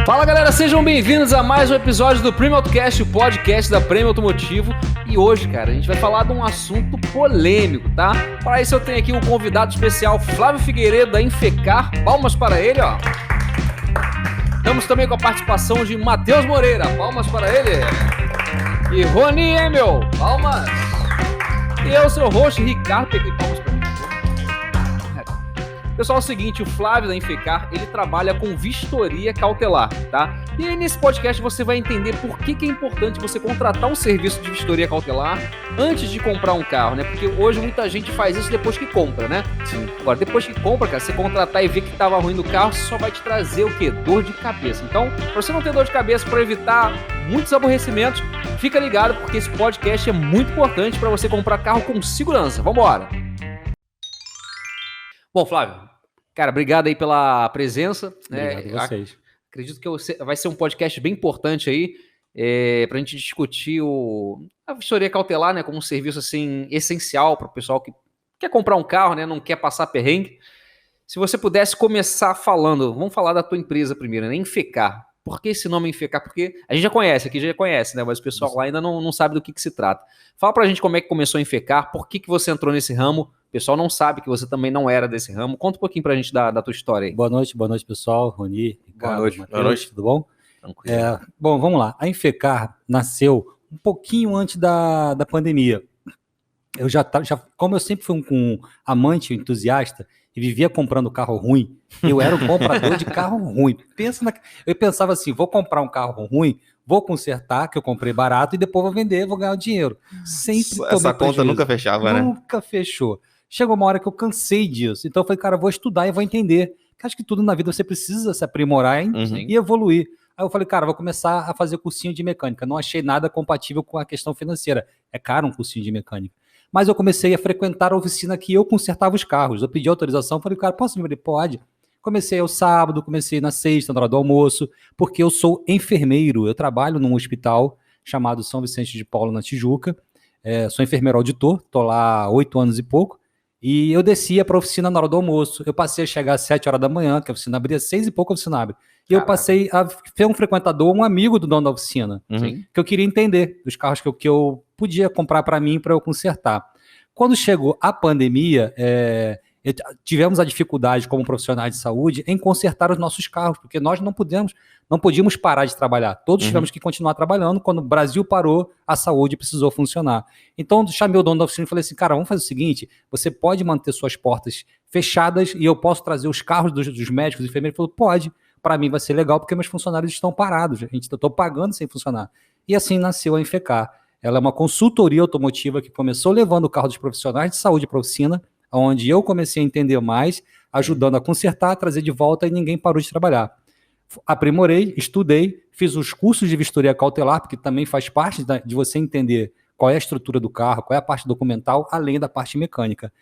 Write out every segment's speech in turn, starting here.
Fala galera, sejam bem-vindos a mais um episódio do Premium Autocast, o podcast da Premium Automotivo. E hoje, cara, a gente vai falar de um assunto polêmico, tá? Para isso eu tenho aqui um convidado especial, Flávio Figueiredo da Infecar. Palmas para ele, ó. Estamos também com a participação de Matheus Moreira. Palmas para ele. E Rony Emel. Palmas. E eu, seu host, Ricardo Pequi. Palmas para mim. Pessoal, é o seguinte, o Flávio da Infecar, ele trabalha com vistoria cautelar, tá? E aí nesse podcast você vai entender por que é importante você contratar um serviço de vistoria cautelar antes de comprar um carro, né? Porque hoje muita gente faz isso depois que compra, né? Sim. Agora, depois que compra, cara, você contratar e ver que tava ruim do carro, só vai te trazer o quê? Dor de cabeça. Então, pra você não ter dor de cabeça, para evitar muitos aborrecimentos, fica ligado, porque esse podcast é muito importante para você comprar carro com segurança. Vambora! Bom, Flávio, cara, obrigado aí pela presença. Obrigado a vocês. Acredito que vai ser um podcast bem importante aí para a gente discutir a vistoria cautelar, né, como um serviço assim essencial para o pessoal que quer comprar um carro, né, não quer passar perrengue. Se você pudesse começar falando, vamos falar da tua empresa primeiro, né, Infecar. Por que esse nome Infecar? Porque a gente já conhece, né? Mas o pessoal lá ainda não sabe do que se trata. Fala pra gente como é que começou a Infecar, por que você entrou nesse ramo. O pessoal não sabe que você também não era desse ramo. Conta um pouquinho pra gente da tua história aí. Boa noite pessoal. Rony, Ricardo, boa noite, Matheus, boa noite. Tudo bom? Tranquilo. Bom, vamos lá. A Infecar nasceu um pouquinho antes da pandemia. Eu como eu sempre fui um amante, um entusiasta, e vivia comprando carro ruim, eu era um comprador de carro ruim. Eu pensava assim, vou comprar um carro ruim, vou consertar, que eu comprei barato, e depois vou vender, vou ganhar o dinheiro. Sempre essa conta nunca fechava, né? Nunca fechou. Chegou uma hora que eu cansei disso. Então eu falei, cara, eu vou estudar e vou entender. Porque acho que tudo na vida você precisa se aprimorar e evoluir. Aí eu falei, cara, vou começar a fazer cursinho de mecânica. Não achei nada compatível com a questão financeira. É caro um cursinho de mecânica. Mas eu comecei a frequentar a oficina que eu consertava os carros. Eu pedi autorização, falei, cara, posso vir? Pode. Comecei ao sábado, comecei na sexta, na hora do almoço, porque eu sou enfermeiro. Eu trabalho num hospital chamado São Vicente de Paulo, na Tijuca. Sou enfermeiro auditor, estou lá há 8 anos e pouco. E eu descia para a oficina na hora do almoço. Eu passei a chegar às 7 horas da manhã, que a oficina abria 6 e pouco, a oficina abre. E eu passei a ser um frequentador, um amigo do dono da oficina, que eu queria entender dos carros que eu podia comprar para mim, para eu consertar. Quando chegou a pandemia, tivemos a dificuldade como profissionais de saúde em consertar os nossos carros, porque nós não podíamos parar de trabalhar. Todos tivemos que continuar trabalhando. Quando o Brasil parou, a saúde precisou funcionar. Então, chamei o dono da oficina e falei assim, cara, vamos fazer o seguinte, você pode manter suas portas fechadas e eu posso trazer os carros dos médicos e enfermeiros? Ele falou, pode. Para mim vai ser legal, porque meus funcionários estão parados. Eu estou pagando sem funcionar. E assim nasceu a Infecar. Ela é uma consultoria automotiva que começou levando o carro dos profissionais de saúde para a oficina, onde eu comecei a entender mais, ajudando a consertar, a trazer de volta e ninguém parou de trabalhar. Aprimorei, estudei, fiz os cursos de vistoria cautelar, porque também faz parte de você entender qual é a estrutura do carro, qual é a parte documental, além da parte mecânica.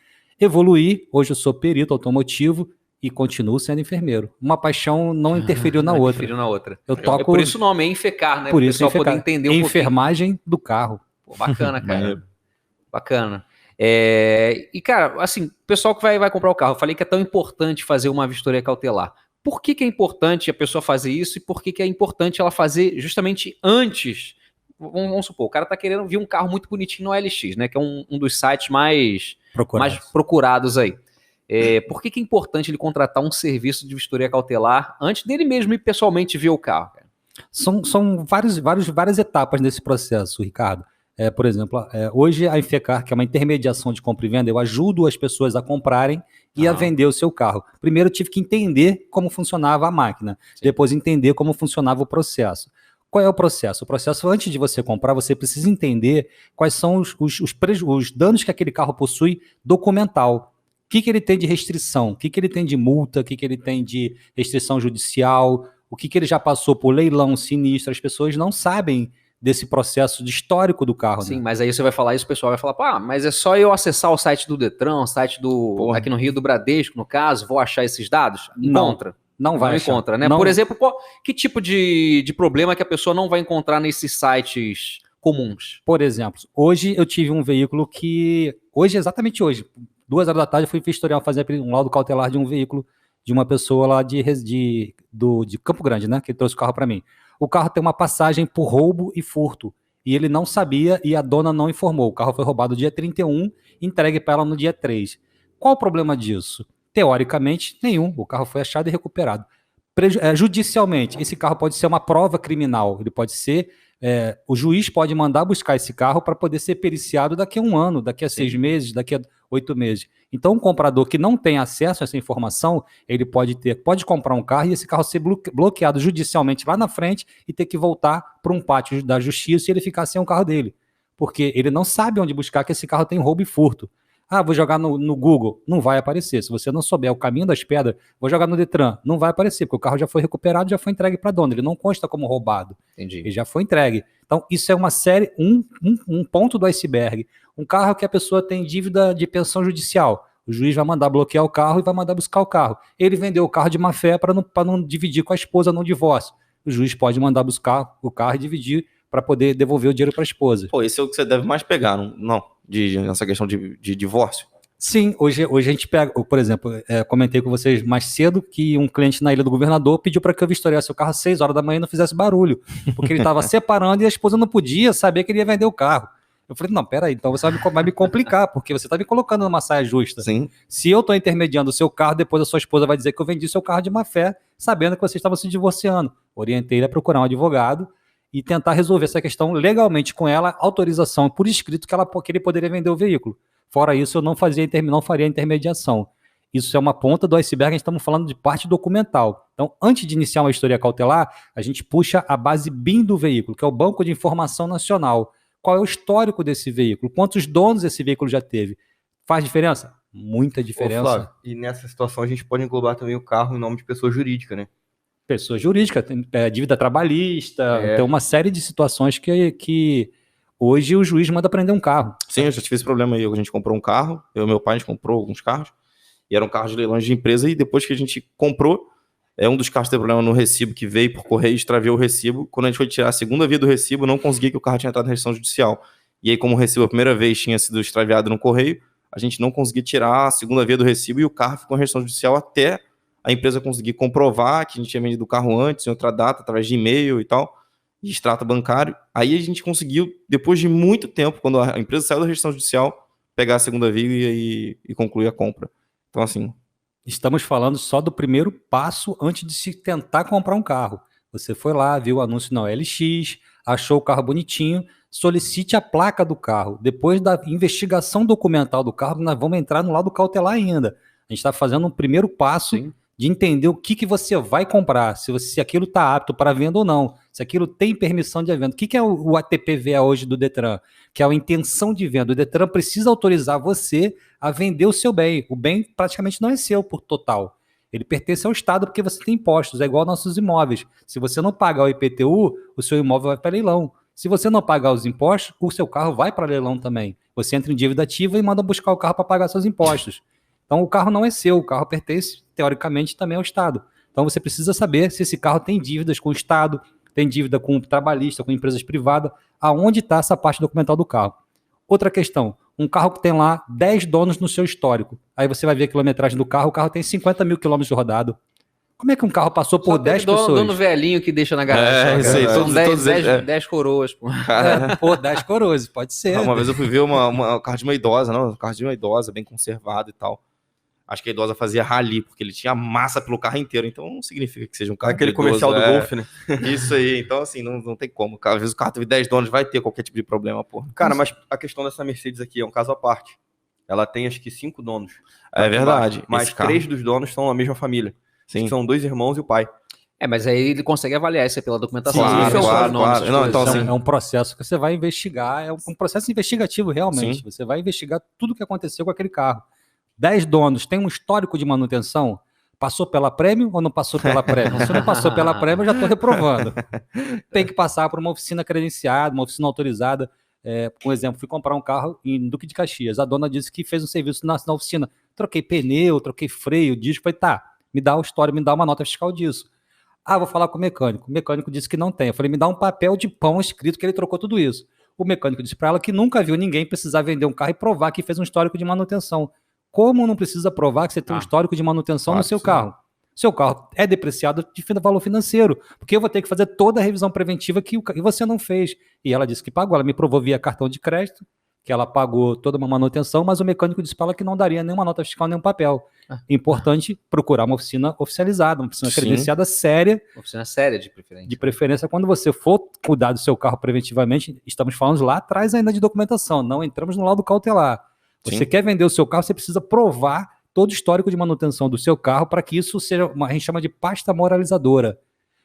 Evoluí, hoje eu sou perito automotivo e continuo sendo enfermeiro. Uma paixão não interferiu na outra. Eu toco... por isso o nome é Infecar, né? Por isso o pessoal poder entender enfermagem do carro. Pô, bacana, cara. Bacana. E, cara, assim, o pessoal que vai comprar o carro, eu falei que é tão importante fazer uma vistoria cautelar. Por que é importante a pessoa fazer isso e por que é importante ela fazer justamente antes? Vamos supor, o cara tá querendo ver um carro muito bonitinho no OLX, né? Que é um dos sites mais procurados aí. Por que é importante ele contratar um serviço de vistoria cautelar antes dele mesmo ir pessoalmente ver o carro? Cara? São várias etapas nesse processo, Ricardo. Por exemplo, hoje a Infecar, que é uma intermediação de compra e venda, eu ajudo as pessoas a comprarem e a vender o seu carro. Primeiro eu tive que entender como funcionava a máquina, depois entender como funcionava o processo. Qual é o processo? O processo, antes de você comprar, você precisa entender quais são os danos que aquele carro possui documental. O que ele tem de restrição, o que ele tem de multa, o que ele tem de restrição judicial, o que ele já passou por leilão, sinistro. As pessoas não sabem desse processo de histórico do carro. Sim, né? Mas aí você vai falar isso, o pessoal vai falar, mas é só eu acessar o site do Detran, o site aqui no Rio do Bradesco, no caso, vou achar esses dados? Não vai achar. Encontra, né? Não. Por exemplo, que tipo de problema que a pessoa não vai encontrar nesses sites comuns? Por exemplo, hoje eu tive um veículo exatamente hoje, 2 horas da tarde, eu fui vistoriar, fazer um laudo cautelar de um veículo de uma pessoa lá de Campo Grande, né? Que trouxe o carro para mim. O carro tem uma passagem por roubo e furto. E ele não sabia e a dona não informou. O carro foi roubado dia 31, entregue para ela no dia 3. Qual o problema disso? Teoricamente, nenhum. O carro foi achado e recuperado. Judicialmente, esse carro pode ser uma prova criminal. Ele pode ser... o juiz pode mandar buscar esse carro para poder ser periciado daqui a 1 ano, daqui a 6 meses, daqui a 8 meses. Então, um comprador que não tem acesso a essa informação, ele pode comprar um carro e esse carro ser bloqueado judicialmente lá na frente e ter que voltar para um pátio da justiça e ele ficar sem o carro dele. Porque ele não sabe onde buscar que esse carro tem roubo e furto. Vou jogar no Google, não vai aparecer. Se você não souber o caminho das pedras, vou jogar no Detran, não vai aparecer, porque o carro já foi recuperado, já foi entregue para a dona, ele não consta como roubado. Entendi. Ele já foi entregue. Então, isso é uma série, um ponto do iceberg. Um carro que a pessoa tem dívida de pensão judicial. O juiz vai mandar bloquear o carro e vai mandar buscar o carro. Ele vendeu o carro de má fé para não dividir com a esposa no divórcio. O juiz pode mandar buscar o carro e dividir para poder devolver o dinheiro para a esposa. Pô, esse é o que você deve mais pegar, não? Nessa questão de divórcio? Sim, hoje a gente pega, por exemplo, comentei com vocês mais cedo que um cliente na Ilha do Governador pediu para que eu vistoriasse o carro às 6 horas da manhã e não fizesse barulho, porque ele estava separando e a esposa não podia saber que ele ia vender o carro. Eu falei, não, peraí, então você vai me complicar, porque você está me colocando numa saia justa. Sim. Se eu estou intermediando o seu carro, depois a sua esposa vai dizer que eu vendi seu carro de má fé, sabendo que vocês estavam se divorciando. Orientei ele a procurar um advogado e tentar resolver essa questão legalmente com ela, autorização por escrito que ele poderia vender o veículo. Fora isso, eu não faria intermediação. Isso é uma ponta do iceberg, a gente estamos falando de parte documental. Então, antes de iniciar uma vistoria cautelar, a gente puxa a base BIM do veículo, que é o Banco de Informação Nacional. Qual é o histórico desse veículo? Quantos donos esse veículo já teve? Faz diferença? Muita diferença. Ô, Flávio, e nessa situação a gente pode englobar também o carro em nome de pessoa jurídica, né? Pessoa jurídica, dívida trabalhista, tem uma série de situações que hoje o juiz manda prender um carro. Sim, eu já tive esse problema aí. A gente comprou um carro, eu e meu pai, a gente comprou alguns carros, e eram carros de leilões de empresa, e depois que a gente comprou, um dos carros teve problema no recibo que veio por correio, extraviou o recibo. Quando a gente foi tirar a segunda via do recibo, não conseguia, que o carro tinha entrado na restrição judicial. E aí, como o recibo a primeira vez tinha sido extraviado no correio, a gente não conseguia tirar a segunda via do recibo e o carro ficou em restrição judicial até a empresa conseguir comprovar que a gente tinha vendido o carro antes, em outra data, através de e-mail e tal, de extrato bancário. Aí a gente conseguiu, depois de muito tempo, quando a empresa saiu da restrição judicial, pegar a segunda via e concluir a compra. Então, assim... Estamos falando só do primeiro passo antes de se tentar comprar um carro. Você foi lá, viu o anúncio na OLX, achou o carro bonitinho, solicite a placa do carro. Depois da investigação documental do carro, nós vamos entrar no lado cautelar ainda. A gente está fazendo um primeiro passo. Sim. De entender o que você vai comprar, se aquilo está apto para venda ou não, se aquilo tem permissão de venda. O que é o ATPVA hoje do Detran? Que é a intenção de venda. O Detran precisa autorizar você a vender o seu bem. O bem praticamente não é seu por total. Ele pertence ao Estado porque você tem impostos, é igual aos nossos imóveis. Se você não pagar o IPTU, o seu imóvel vai para leilão. Se você não pagar os impostos, o seu carro vai para leilão também. Você entra em dívida ativa e manda buscar o carro para pagar seus impostos. Então o carro não é seu, o carro pertence, teoricamente, também ao Estado. Então você precisa saber se esse carro tem dívidas com o Estado, tem dívida com o trabalhista, com empresas privadas, aonde está essa parte documental do carro. Outra questão, um carro que tem lá 10 donos no seu histórico. Aí você vai ver a quilometragem do carro, o carro tem 50 mil quilômetros rodado. Como é que um carro passou por 10 pessoas? Dono velhinho que deixa na garagem. Isso aí, são 10 coroas, pô. 10 coroas, pode ser. Uma vez eu fui ver um carro de uma idosa, um carro de uma idosa, bem conservado e tal. Acho que a idosa fazia rally, porque ele tinha massa pelo carro inteiro, então não significa que seja um carro aquele idoso, comercial do Golf, né? Isso aí, então assim, não tem como. Às vezes o carro teve 10 donos, vai ter qualquer tipo de problema, pô. Cara, mas a questão dessa Mercedes aqui é um caso à parte. Ela tem acho que 5 donos. É verdade. Mas 3 dos donos são a mesma família. Sim. São 2 irmãos e o pai. Mas aí ele consegue avaliar isso pela documentação. Claro. Não, então, assim, é um processo que você vai investigar, é um processo investigativo realmente. Sim. Você vai investigar tudo o que aconteceu com aquele carro. 10 donos, tem um histórico de manutenção? Passou pela Prêmio ou não passou pela Prêmio? Se não passou pela Prêmio, eu já estou reprovando. Tem que passar por uma oficina credenciada, uma oficina autorizada. Por exemplo, fui comprar um carro em Duque de Caxias. A dona disse que fez um serviço na oficina. Troquei pneu, troquei freio, disco. Falei, tá, me dá a história, me dá uma nota fiscal disso. Vou falar com o mecânico. O mecânico disse que não tem. Eu falei, me dá um papel de pão escrito que ele trocou tudo isso. O mecânico disse para ela que nunca viu ninguém precisar vender um carro e provar que fez um histórico de manutenção. Como não precisa provar que você tem um histórico de manutenção no seu carro? Seu carro é depreciado de valor financeiro, porque eu vou ter que fazer toda a revisão preventiva que você não fez. E ela disse que pagou, ela me provou via cartão de crédito, que ela pagou toda uma manutenção, mas o mecânico disse para ela que não daria nenhuma nota fiscal, nenhum papel. Importante procurar uma oficina oficializada, uma oficina credenciada séria. Oficina séria, de preferência. De preferência, quando você for cuidar do seu carro preventivamente, estamos falando lá atrás ainda de documentação, não entramos no laudo cautelar. Você quer vender o seu carro, você precisa provar todo o histórico de manutenção do seu carro para que isso seja, a gente chama de pasta moralizadora.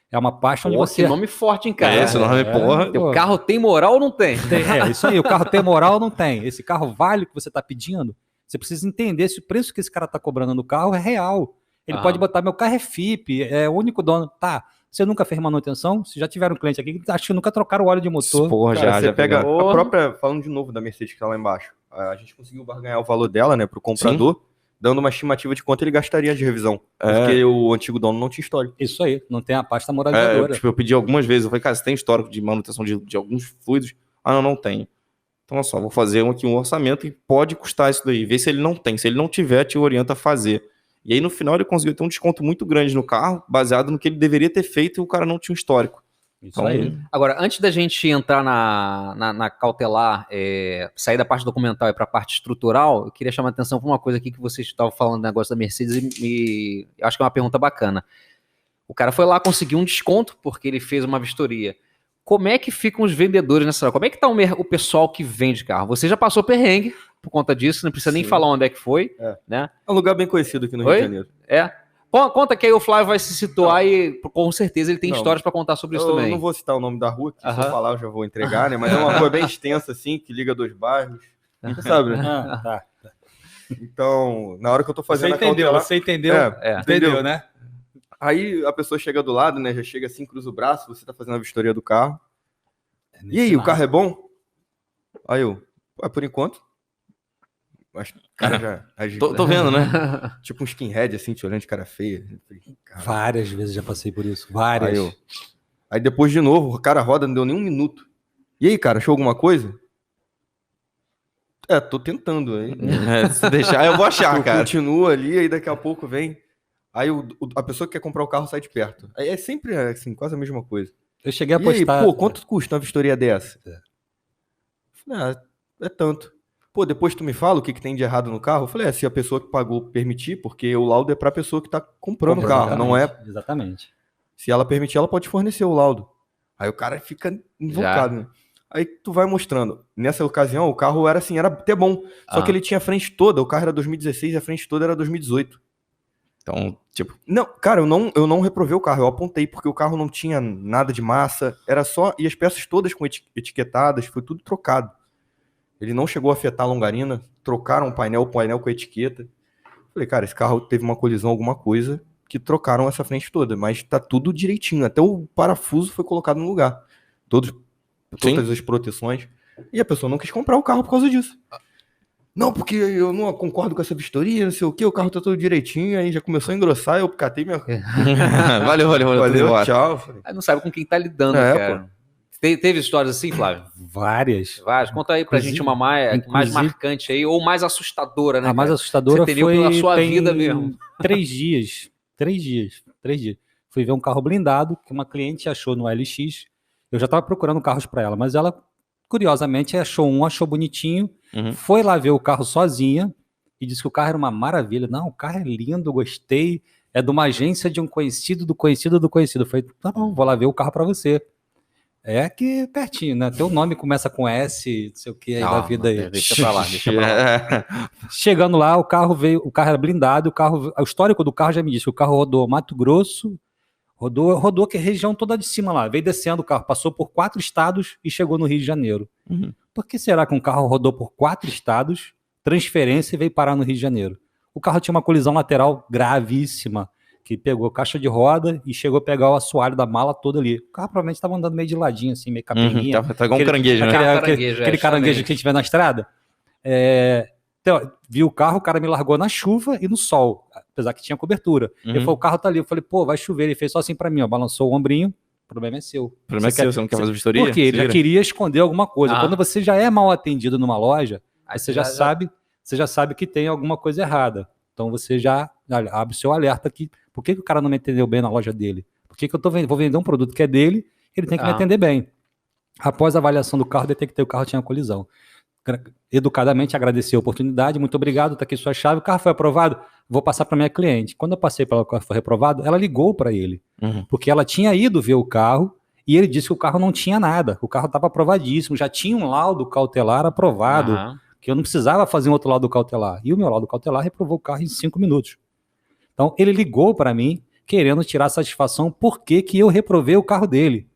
É uma pasta onde você... Que nome forte, hein, cara? Esse nome, porra. O carro tem moral ou não tem? Isso aí, o carro tem moral ou não tem? Esse carro vale o que você está pedindo? Você precisa entender se o preço que esse cara está cobrando no carro é real. Ele pode botar, meu carro é FIP, é o único dono. Tá, você nunca fez manutenção? Se já tiveram um cliente aqui, acho que nunca trocaram o óleo de motor. Porra, cara, já você pega a pegou. própria, falando de novo da Mercedes que tá lá embaixo, a gente conseguiu barganhar o valor dela, né, pro comprador, dando uma estimativa de quanto ele gastaria de revisão. Porque o antigo dono não tinha histórico. Isso aí, não tem a pasta moralizadora. Eu pedi algumas vezes, eu falei, cara, você tem histórico de manutenção de alguns fluidos? Ah, não tenho. Então, olha só, vou fazer aqui um orçamento e pode custar isso daí. Vê se ele não tem. Se ele não tiver, te orienta a fazer. E aí, no final, ele conseguiu ter um desconto muito grande no carro, baseado no que ele deveria ter feito e o cara não tinha um histórico. Isso aí. Agora, antes da gente entrar na cautelar, sair da parte documental e para a parte estrutural, eu queria chamar a atenção para uma coisa aqui que vocês estavam falando do negócio da Mercedes e eu acho que é uma pergunta bacana. O cara foi lá conseguir um desconto porque ele fez uma vistoria. Como é que ficam os vendedores nessa hora? Como é que está o pessoal que vende carro? Você já passou perrengue por conta disso, não precisa nem falar onde é que foi. Né? É um lugar bem conhecido aqui no Rio de Janeiro. Conta que aí o Flávio vai se situar e com certeza ele tem histórias para contar sobre isso também. Eu não vou citar o nome da rua, que se eu falar eu já vou entregar, né? Mas é uma rua bem extensa assim, que liga dois bairros. Você sabe, né? Tá. Então, na hora que eu tô fazendo Você entendeu? Entendeu, né? Aí a pessoa chega do lado, né? Já chega assim, cruza o braço, você tá fazendo a vistoria do carro. E aí, o carro é bom? Aí eu, por enquanto. Mas, cara, já... Tô vendo, né? Tipo um skinhead, assim, te olhando de cara feia. Várias vezes já passei por isso. Várias. Aí depois, de novo, o cara roda, não deu nem um minuto. E aí, cara, achou alguma coisa? Tô tentando. Aí. Se deixar, eu vou achar, cara. Continua ali, aí daqui a pouco vem... Aí a pessoa que quer comprar o carro sai de perto. Aí é sempre assim, quase a mesma coisa. Eu cheguei a postar... Aí, quanto custa uma vistoria dessa? Falei, é tanto. Depois tu me fala o que tem de errado no carro? Eu falei, se a pessoa que pagou permitir, porque o laudo é pra pessoa que tá comprando o carro, não é... Exatamente. Se ela permitir, ela pode fornecer o laudo. Aí o cara fica invocado, né? Aí tu vai mostrando. Nessa ocasião, o carro era assim, era até bom. Só que ele tinha a frente toda, o carro era 2016 e a frente toda era 2018. Então, tipo... Não, cara, eu não reprovei o carro, eu apontei, porque o carro não tinha nada de massa, era só... E as peças todas com etiquetadas, foi tudo trocado. Ele não chegou a afetar a longarina, trocaram o painel com a etiqueta. Falei, cara, esse carro teve uma colisão, alguma coisa, que trocaram essa frente toda, mas tá tudo direitinho, até o parafuso foi colocado no lugar. Todas as proteções. E a pessoa não quis comprar o carro por causa disso. Não, porque eu não concordo com essa vistoria, não sei o que, o carro tá todo direitinho, aí já começou a engrossar, eu catei minha... Valeu, tchau. Aí não sabe com quem tá lidando, cara. Teve histórias assim, Flávio? Várias. Conta aí pra gente uma mais marcante aí, ou mais assustadora, né? A mais assustadora foi pela sua vida mesmo. 3 dias. Fui ver um carro blindado que uma cliente achou no LX. Eu já tava procurando carros para ela, mas ela, curiosamente, achou bonitinho, foi lá ver o carro sozinha e disse que o carro era uma maravilha. Não, o carro é lindo, gostei. É de uma agência de um conhecido do conhecido do conhecido. Eu falei, tá bom, vou lá ver o carro para você. É aqui pertinho, né? Teu nome começa com S, não sei o que aí da vida aí. Deixa pra lá. Chegando lá, o carro era blindado, o histórico do carro já me disse, o carro rodou Mato Grosso, rodou que a região toda de cima lá, veio descendo o carro, passou por 4 estados e chegou no Rio de Janeiro. Por que será que um carro rodou por 4 estados, transferência e veio parar no Rio de Janeiro? O carro tinha uma colisão lateral gravíssima, que pegou caixa de roda e chegou a pegar o assoalho da mala toda ali. O carro provavelmente estava andando meio de ladinho, assim, meio capelinha. Tá igual um caranguejo, né? Aquele caranguejo que a gente vê na estrada. Então, vi o carro, o cara me largou na chuva e no sol, apesar que tinha cobertura. Ele falou, o carro tá ali. Eu falei, vai chover. Ele fez só assim pra mim, balançou o ombrinho. O problema é seu. O problema é seu, você não quer fazer vistoria? Porque ele já queria esconder alguma coisa. Quando você já é mal atendido numa loja, aí você já sabe que tem alguma coisa errada. Então você já abre o seu alerta aqui. Por que o cara não me atendeu bem na loja dele? Por que eu vou vender um produto que é dele, ele tem que me atender bem? Após a avaliação do carro, detectei que o carro tinha colisão. Educadamente agradeci a oportunidade, muito obrigado, está aqui sua chave, o carro foi aprovado, vou passar para minha cliente. Quando eu passei para ela, o carro foi reprovado, ela ligou para ele, porque ela tinha ido ver o carro e ele disse que o carro não tinha nada, o carro estava aprovadíssimo, já tinha um laudo cautelar aprovado, que eu não precisava fazer um outro laudo cautelar, e o meu laudo cautelar reprovou o carro em 5 minutos. Então ele ligou para mim, querendo tirar satisfação por que eu reprovei o carro dele.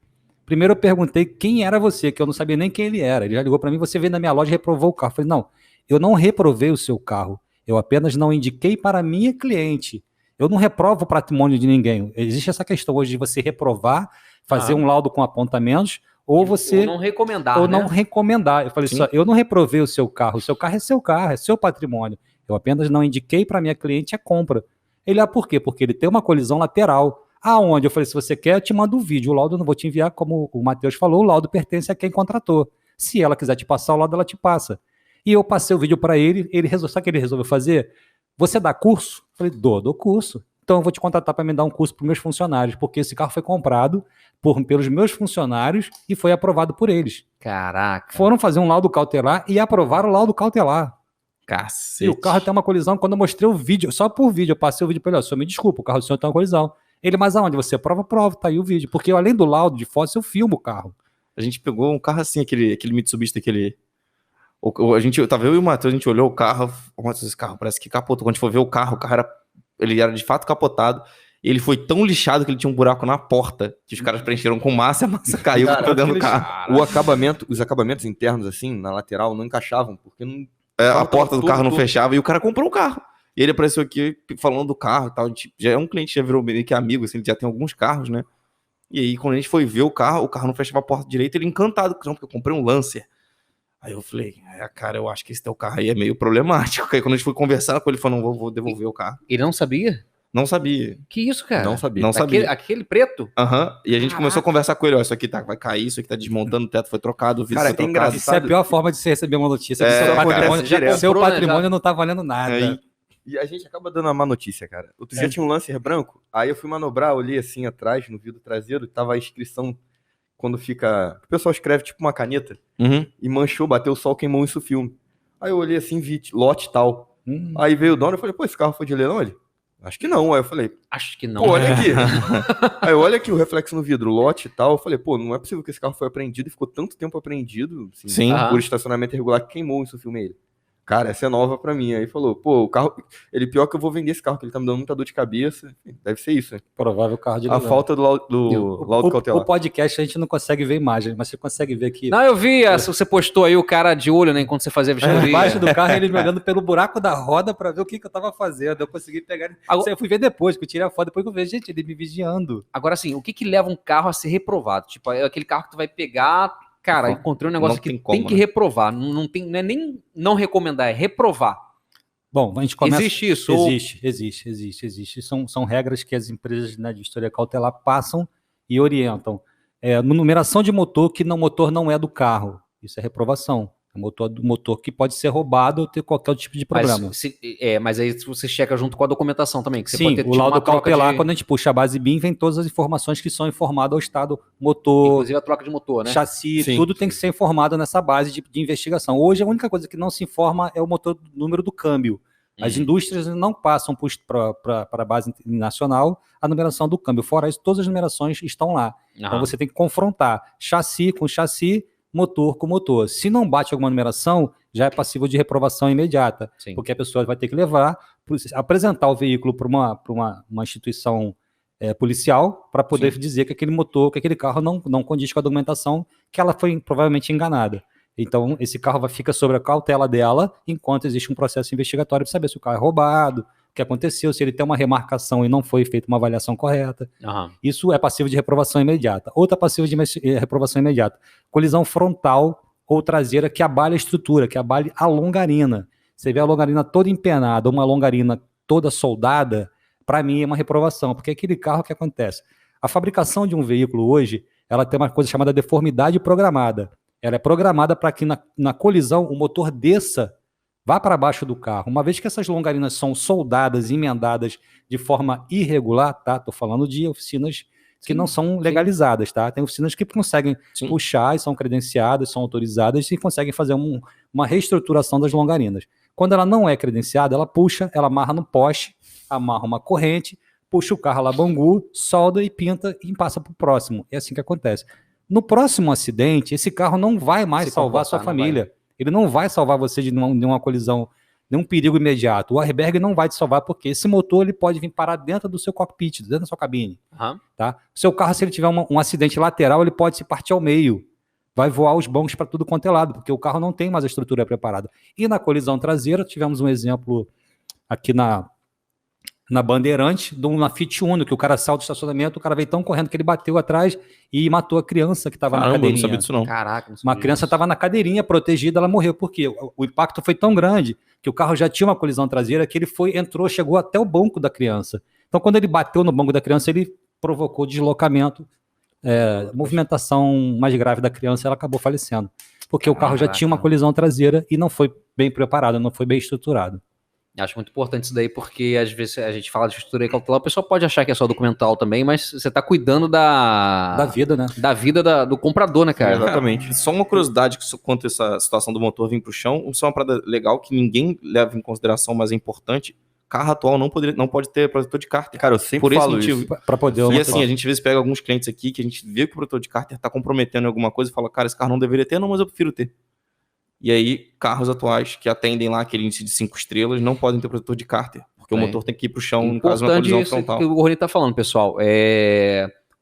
Primeiro eu perguntei quem era você, que eu não sabia nem quem ele era. Ele já ligou para mim, você veio na minha loja e reprovou o carro. Eu falei, não, eu não reprovei o seu carro. Eu apenas não indiquei para a minha cliente. Eu não reprovo o patrimônio de ninguém. Existe essa questão hoje de você reprovar, fazer um laudo com apontamentos, ou você... Ou não recomendar, Ou não recomendar. Eu falei, só, eu não reprovei o seu carro é seu carro, é seu patrimônio. Eu apenas não indiquei para a minha cliente a compra. Ele, por quê? Porque ele tem uma colisão lateral. Aonde? Eu falei, se você quer, eu te mando o vídeo. O laudo eu não vou te enviar, como o Matheus falou, o laudo pertence a quem contratou. Se ela quiser te passar o laudo, ela te passa. E eu passei o vídeo para ele, sabe o que ele resolveu fazer? Você dá curso? Eu falei, dou curso. Então eu vou te contratar para me dar um curso para os meus funcionários, porque esse carro foi comprado pelos meus funcionários e foi aprovado por eles. Caraca. Foram fazer um laudo cautelar e aprovaram o laudo cautelar. Cacete. E o carro tem uma colisão. Quando eu mostrei o vídeo, só por vídeo, eu passei o vídeo para ele, senhor, me desculpa, o carro do senhor tem uma colisão. Ele, mas aonde? Você prova, tá aí o vídeo. Porque eu, além do laudo de foto, eu filmo o carro. A gente pegou um carro assim, aquele Mitsubishi daquele... Tava eu e o Matheus, a gente olhou o carro, esse carro parece que capotou. Quando a gente foi ver o carro ele era de fato capotado. E ele foi tão lixado que ele tinha um buraco na porta, que os caras preencheram com massa, a massa caiu dentro do carro. Os acabamentos internos, assim, na lateral, não encaixavam, porque não... a porta do carro não fechava e o cara comprou o carro. E ele apareceu aqui falando do carro e tal. Já é um cliente, já virou meio que amigo, assim, ele já tem alguns carros, né? E aí, quando a gente foi ver o carro não fechava a porta direita, ele encantado com o carro, porque eu comprei um Lancer. Aí eu falei, cara, eu acho que esse teu carro aí é meio problemático. Aí quando a gente foi conversar com ele, ele falou, não, vou devolver o carro. Ele não sabia? Não sabia. Que isso, cara? Não sabia. Aquele preto? E a gente começou a conversar com ele, ó, isso aqui vai cair, isso aqui tá desmontando, o teto foi trocado, o vidro foi trocado. Engraçado. Isso é a pior forma de você receber uma notícia. Seu patrimônio não tá valendo nada. E a gente acaba dando uma má notícia, cara. Outro dia tinha um Lancer branco, aí eu fui manobrar, olhei assim atrás, no vidro traseiro, tava a inscrição, quando fica... O pessoal escreve tipo uma caneta, e manchou, bateu o sol, queimou isso o filme. Aí eu olhei assim, vi lote tal. Aí veio o dono, eu falei, pô, esse carro foi de leilão? Ele, acho que não. Aí eu falei, acho que não. Pô, olha aqui. Aí olha aqui o reflexo no vidro, lote e tal. Eu falei, pô, não é possível que esse carro foi apreendido e ficou tanto tempo apreendido, assim, por estacionamento irregular, que queimou isso o filme ele. Cara, essa é nova pra mim. Aí falou, pô, o carro... Ele, pior que eu vou vender esse carro, que ele tá me dando muita dor de cabeça. Deve ser isso, né? Provável carro de leilão. A falta do laudo cautelar. O podcast a gente não consegue ver imagem, mas você consegue ver aqui. Não, eu vi, você postou aí o cara de olho, né, enquanto você fazia a vistoria. Embaixo do carro, ele me olhando pelo buraco da roda pra ver o que eu tava fazendo. Eu consegui pegar ele. Agora, eu fui ver depois, que eu tirei a foto, depois que eu vejo, gente, ele me vigiando. Agora, assim, o que leva um carro a ser reprovado? Tipo, é aquele carro que tu vai pegar... Cara, encontrei um negócio que tem que reprovar. Não é nem não recomendar, é reprovar. Bom, a gente começa... Existe isso? Existe. São regras que as empresas, né, de vistoria cautelar passam e orientam. Numeração de motor, que motor não é do carro. Isso é reprovação. É motor que pode ser roubado ou ter qualquer tipo de problema. Mas aí você checa junto com a documentação também. Que você pode ter, o laudo cautelar, quando a gente puxa a base BIM, vem todas as informações que são informadas ao Estado, motor... Inclusive a troca de motor, né? Chassi, tudo tem que ser informado nessa base de investigação. Hoje, a única coisa que não se informa é o número do câmbio. As indústrias não passam para a base nacional a numeração do câmbio. Fora isso, todas as numerações estão lá. Então você tem que confrontar chassi com chassi, motor com motor. Se não bate alguma numeração, já é passível de reprovação imediata, porque a pessoa vai ter que apresentar o veículo para uma instituição policial para poder dizer que aquele motor, que aquele carro não condiz com a documentação, que ela foi provavelmente enganada. Então, esse carro fica sobre a cautela dela, enquanto existe um processo investigatório para saber se o carro é roubado, o que aconteceu, se ele tem uma remarcação e não foi feita uma avaliação correta. Isso é passível de reprovação imediata. Outra passível de reprovação imediata, colisão frontal ou traseira que abale a estrutura, que abale a longarina. Você vê a longarina toda empenada, uma longarina toda soldada, para mim é uma reprovação, porque aquele carro, que acontece? A fabricação de um veículo hoje, ela tem uma coisa chamada deformidade programada. Ela é programada para que na colisão o motor desça vá para baixo do carro. Uma vez que essas longarinas são soldadas, emendadas de forma irregular, tá? Estou falando de oficinas que não são legalizadas, tá? Tem oficinas que conseguem puxar e são credenciadas, são autorizadas e conseguem fazer uma reestruturação das longarinas. Quando ela não é credenciada, ela puxa, ela amarra no poste, amarra uma corrente, puxa o carro lá, bangu, solda e pinta e passa para o próximo. É assim que acontece. No próximo acidente, esse carro não vai mais salvar a sua família. Ele não vai salvar você de uma colisão, de um perigo imediato. O airbag não vai te salvar porque esse motor ele pode vir parar dentro do seu cockpit, dentro da sua cabine. Tá? O seu carro, se ele tiver um acidente lateral, ele pode se partir ao meio. Vai voar os bancos para tudo quanto é lado, porque o carro não tem mais a estrutura preparada. E na colisão traseira, tivemos um exemplo aqui na Bandeirante, na Fiat Uno, que o cara saiu do estacionamento, o cara veio tão correndo que ele bateu atrás e matou a criança que estava na cadeirinha. Não sabia disso não. Caraca, não sabia uma criança estava na cadeirinha protegida, ela morreu. Por quê? O impacto foi tão grande que o carro já tinha uma colisão traseira que ele entrou, chegou até o banco da criança. Então, quando ele bateu no banco da criança, ele provocou deslocamento, movimentação mais grave da criança, ela acabou falecendo. Porque o carro já tinha uma colisão traseira e não foi bem preparado, não foi bem estruturado. Acho muito importante isso daí, porque às vezes a gente fala de estrutura cautelar, o pessoal pode achar que é só documental também, mas você tá cuidando da vida, né? Da vida do comprador, né, cara? Exatamente. Só uma curiosidade quanto a essa situação do motor vir pro chão, isso é uma parada legal que ninguém leva em consideração, mas é importante. Carro atual não pode ter protetor de cárter. Cara, eu sempre falo isso. Pra poder e assim, a gente às vezes pega alguns clientes aqui que a gente vê que o protetor de cárter tá comprometendo alguma coisa e fala, cara, esse carro não deveria ter, não, mas eu prefiro ter. E aí, carros atuais que atendem lá aquele índice de 5 estrelas não podem ter protetor de cárter, porque o motor tem que ir pro chão no caso de uma colisão frontal. Importante isso que o Rony tá falando, pessoal.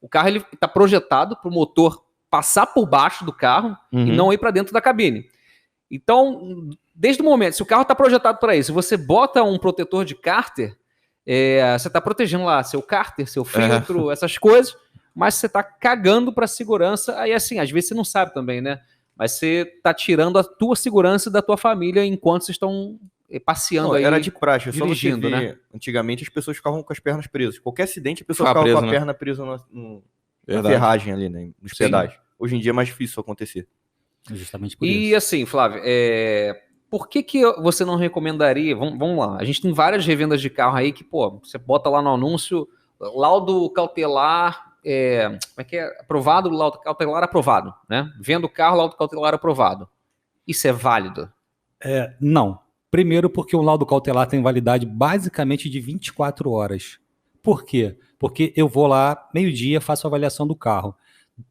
O carro ele tá projetado pro motor passar por baixo do carro e não ir para dentro da cabine. Então, desde o momento, se o carro está projetado para isso, se você bota um protetor de cárter, você está protegendo lá seu cárter, seu filtro, essas coisas, mas você está cagando para a segurança. Aí, assim, às vezes você não sabe também, né? Mas você está tirando a tua segurança da tua família enquanto vocês estão passeando aí. Era de praxe, dirigindo, né? Antigamente as pessoas ficavam com as pernas presas. Qualquer acidente, a pessoa ficava com a perna presa na ferragem ali, né? Nos pedais. Hoje em dia é mais difícil isso acontecer. Justamente por isso. E assim, Flávio, por que você não recomendaria? Vamos lá, a gente tem várias revendas de carro aí que, pô, você bota lá no anúncio, laudo cautelar, como é que é? Aprovado, laudo cautelar aprovado, né? Vendo o carro, laudo cautelar aprovado. Isso é válido? Não. Primeiro porque o laudo cautelar tem validade basicamente de 24 horas. Por quê? Porque eu vou lá, meio-dia, faço a avaliação do carro.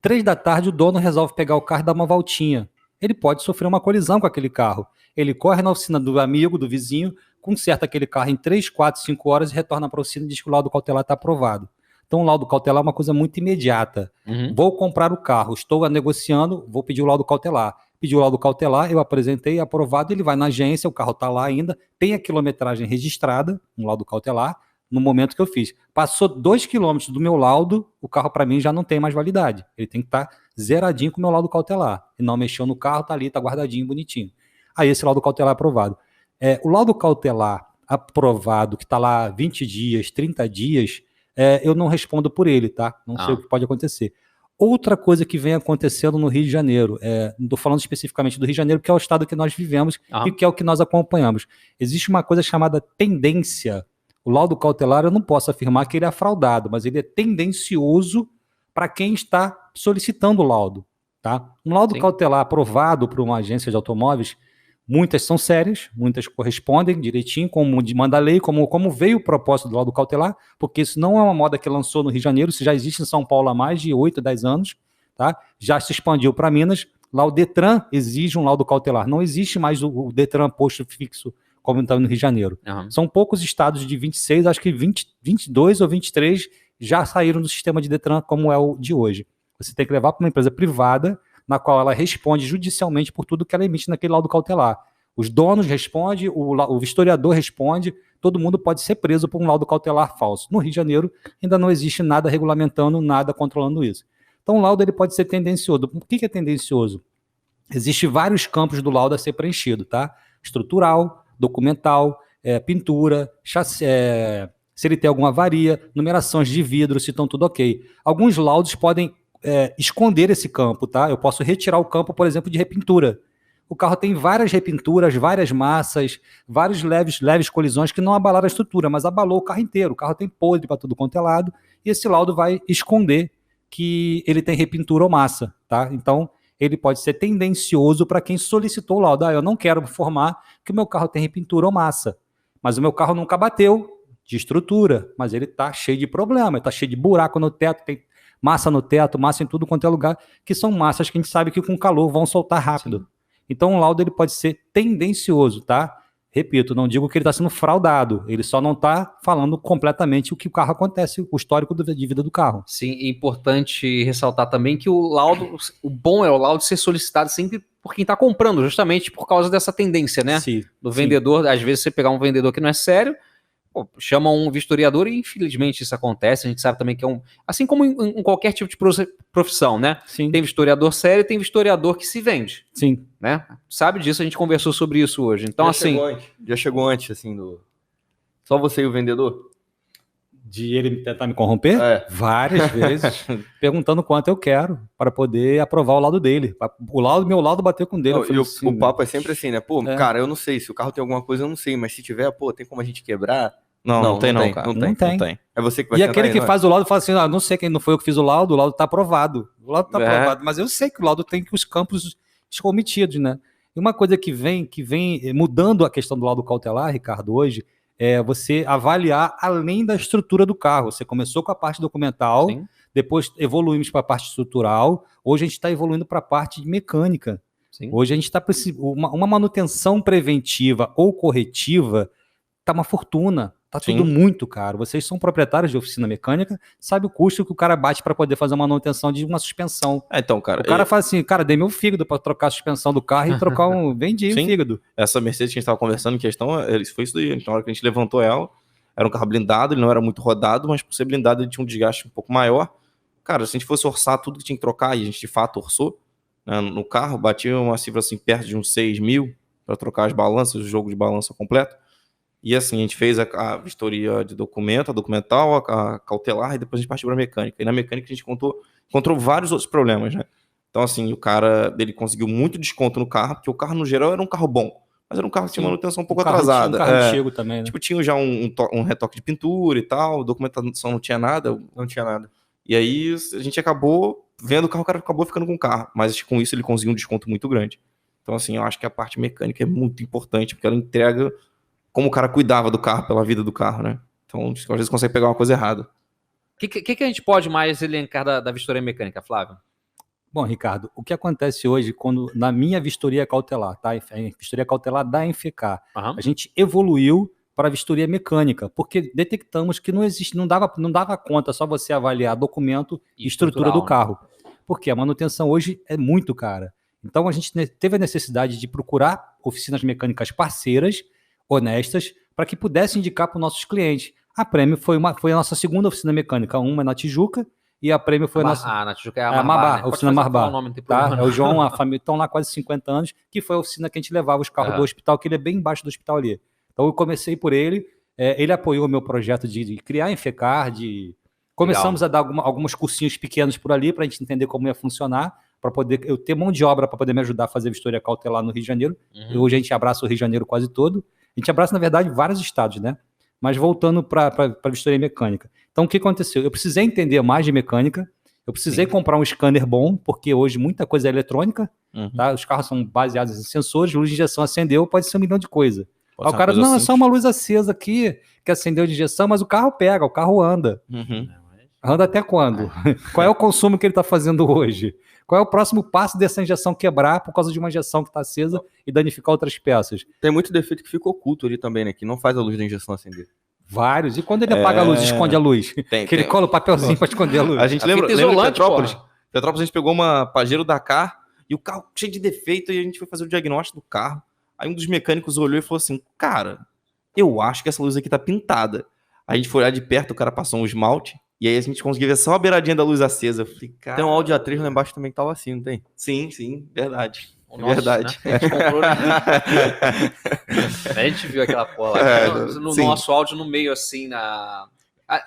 3 da tarde o dono resolve pegar o carro e dar uma voltinha. Ele pode sofrer uma colisão com aquele carro. Ele corre na oficina do amigo, do vizinho, conserta aquele carro em 3, 4, 5 horas e retorna para a oficina e diz que o laudo cautelar está aprovado. Então o laudo cautelar é uma coisa muito imediata. Vou comprar o carro, estou negociando, vou pedir o laudo cautelar. Pedi o laudo cautelar, eu apresentei, aprovado, ele vai na agência, o carro está lá ainda, tem a quilometragem registrada no laudo cautelar, no momento que eu fiz. Passou 2 quilômetros do meu laudo, o carro para mim já não tem mais validade. Ele tem que estar zeradinho com o meu laudo cautelar. E não mexeu no carro, está ali, está guardadinho, bonitinho. Aí esse laudo cautelar é aprovado. O laudo cautelar aprovado, que está lá 20 dias, 30 dias, eu não respondo por ele, tá? Não sei o que pode acontecer. Outra coisa que vem acontecendo no Rio de Janeiro, não estou falando especificamente do Rio de Janeiro, que é o estado que nós vivemos e que é o que nós acompanhamos. Existe uma coisa chamada tendência. O laudo cautelar, eu não posso afirmar que ele é fraudado, mas ele é tendencioso para quem está solicitando o laudo. Tá? Um laudo cautelar aprovado por uma agência de automóveis, muitas são sérias, muitas correspondem direitinho, como manda a lei, como veio o propósito do laudo cautelar, porque isso não é uma moda que lançou no Rio de Janeiro, isso já existe em São Paulo há mais de 8, 10 anos, tá? Já se expandiu para Minas. Lá o Detran exige um laudo cautelar, não existe mais o Detran posto fixo, como está no Rio de Janeiro. São poucos estados de 26, acho que 22 ou 23 já saíram do sistema de Detran como é o de hoje. Você tem que levar para uma empresa privada, na qual ela responde judicialmente por tudo que ela emite naquele laudo cautelar. Os donos respondem, o historiador responde, todo mundo pode ser preso por um laudo cautelar falso. No Rio de Janeiro ainda não existe nada regulamentando, nada controlando isso. Então o laudo ele pode ser tendencioso. O que é tendencioso? Existem vários campos do laudo a ser preenchido, tá? Estrutural, documental, pintura, chassi, se ele tem alguma avaria, numerações de vidro, se estão tudo ok. Alguns laudos podem esconder esse campo, tá? Eu posso retirar o campo, por exemplo, de repintura. o carro tem várias repinturas, várias massas, vários leves colisões que não abalaram a estrutura, mas abalou o carro inteiro. O carro tem podre para tudo quanto é lado, e esse laudo vai esconder que ele tem repintura ou massa, tá? Então, ele pode ser tendencioso para quem solicitou o laudo. Eu não quero informar que o meu carro tem repintura ou massa, mas o meu carro nunca bateu de estrutura, mas ele está cheio de problema, está cheio de buraco no teto, tem massa no teto, massa em tudo quanto é lugar, que são massas que a gente sabe que com calor vão soltar rápido. Sim. Então o laudo ele pode ser tendencioso, tá? Repito, não digo que ele está sendo fraudado, ele só não está falando completamente o que o carro acontece, o histórico de vida do carro. Sim, é importante ressaltar também que o laudo, o bom é o laudo ser solicitado sempre por quem está comprando, justamente por causa dessa tendência, né? Sim, do vendedor, às vezes você pegar um vendedor que não é sério, chama um vistoriador e infelizmente isso acontece, a gente sabe também que é assim como em qualquer tipo de profissão, né? Sim. Tem vistoriador sério e tem vistoriador que se vende. Sim. Né? Sabe disso, a gente conversou sobre isso hoje. Então, Já chegou antes, assim, só você e o vendedor? De ele tentar me corromper? Várias vezes, perguntando quanto eu quero para poder aprovar o laudo dele. Meu laudo bateu com o dele. Assim, o papo é sempre assim, né? Cara, eu não sei, se o carro tem alguma coisa, eu não sei, mas se tiver, tem como a gente quebrar? Não tem, cara. Não tem. É você que vai E aquele que faz o laudo fala assim, não sei quem não foi eu que fiz o laudo tá aprovado. O laudo tá aprovado, mas eu sei que o laudo tem que os campos omitidos, né? E uma coisa que vem mudando a questão do laudo cautelar, Ricardo, hoje, é você avaliar além da estrutura do carro. Você começou com a parte documental, sim, depois evoluímos para a parte estrutural, hoje a gente está evoluindo para a parte mecânica. Sim. Hoje a gente está precisando, uma manutenção preventiva ou corretiva está uma fortuna. Tá tudo muito caro. Vocês são proprietários de oficina mecânica, sabe o custo que o cara bate para poder fazer uma manutenção de uma suspensão. Então, cara... O cara fala assim, cara, dei meu fígado para trocar a suspensão do carro e trocar vendi o fígado. Essa Mercedes que a gente estava conversando, questão, foi isso daí. Na hora que a gente levantou ela, era um carro blindado, ele não era muito rodado, mas por ser blindado ele tinha um desgaste um pouco maior. Cara, se a gente fosse orçar tudo que tinha que trocar, e a gente de fato orçou, né, no carro, batia uma cifra assim, perto de uns 6 mil para trocar as balanças, o jogo de balança completo. E assim, a gente fez a vistoria de documento, a documental, a cautelar, e depois a gente partiu para a mecânica. E na mecânica a gente encontrou vários outros problemas, né? Então assim, o cara, ele conseguiu muito desconto no carro, porque o carro no geral era um carro bom, mas era um carro que tinha manutenção um pouco atrasada. Tinha um carro chego também, né? Tipo, tinha já um retoque de pintura e tal, documentação não tinha nada. Não tinha nada. E aí a gente acabou vendo o carro, o cara acabou ficando com o carro, mas com isso ele conseguiu um desconto muito grande. Então assim, eu acho que a parte mecânica é muito importante, porque ela entrega como o cara cuidava do carro, pela vida do carro, né? Então, às vezes consegue pegar uma coisa errada. O que a gente pode mais elencar da vistoria mecânica, Flávio? Bom, Ricardo, o que acontece hoje, na minha vistoria cautelar, tá? A vistoria cautelar da MFK, a gente evoluiu para a vistoria mecânica, porque detectamos que não dava conta só você avaliar documento e estrutura do carro. Porque a manutenção hoje é muito cara. Então, a gente teve a necessidade de procurar oficinas mecânicas parceiras, honestas, para que pudesse indicar para os nossos clientes. A Prêmio foi a nossa segunda oficina mecânica, uma é na Tijuca, e a Prêmio foi a nossa... na Tijuca é a Marbá, a oficina Marbá. Tá? É o João, a família, estão lá quase 50 anos, que foi a oficina que a gente levava os carros do hospital, que ele é bem embaixo do hospital ali. Então eu comecei por ele, ele apoiou o meu projeto de criar a Enfecar, começamos a dar alguns cursinhos pequenos por ali, para a gente entender como ia funcionar, para poder eu ter mão de obra para poder me ajudar a fazer vistoria cautelar no Rio de Janeiro. Hoje a gente abraça o Rio de Janeiro quase todo. A gente abraça, na verdade, vários estados, né? Mas voltando para a vistoria mecânica. Então, o que aconteceu? Eu precisei entender mais de mecânica, eu precisei comprar um scanner bom, porque hoje muita coisa é eletrônica, tá? Os carros são baseados em sensores, luz de injeção acendeu, pode ser um milhão de coisas. O cara, não, é só uma luz acesa aqui, que acendeu de injeção, mas o carro pega, o carro anda. Anda até quando? Qual é o consumo que ele está fazendo hoje? Qual é o próximo passo dessa injeção quebrar por causa de uma injeção que está acesa e danificar outras peças? Tem muito defeito que fica oculto ali também, né? Que não faz a luz da injeção acender. Vários. E quando ele apaga a luz, esconde a luz? Ele cola o papelzinho para esconder a luz. A gente lembra de Petrópolis? Petrópolis a gente pegou uma Pajero Dakar e o carro cheio de defeito e a gente foi fazer o diagnóstico do carro. Aí um dos mecânicos olhou e falou assim, cara, eu acho que essa luz aqui tá pintada. Aí a gente foi olhar de perto, o cara passou um esmalte. E aí a gente conseguiu ver só a beiradinha da luz acesa. Eu falei, cara... Tem um Audi A3 lá embaixo também que tava assim, não tem? Sim, verdade. Verdade. Né? A gente comprou, né? A gente viu aquela porra lá. No nosso áudio, no meio assim,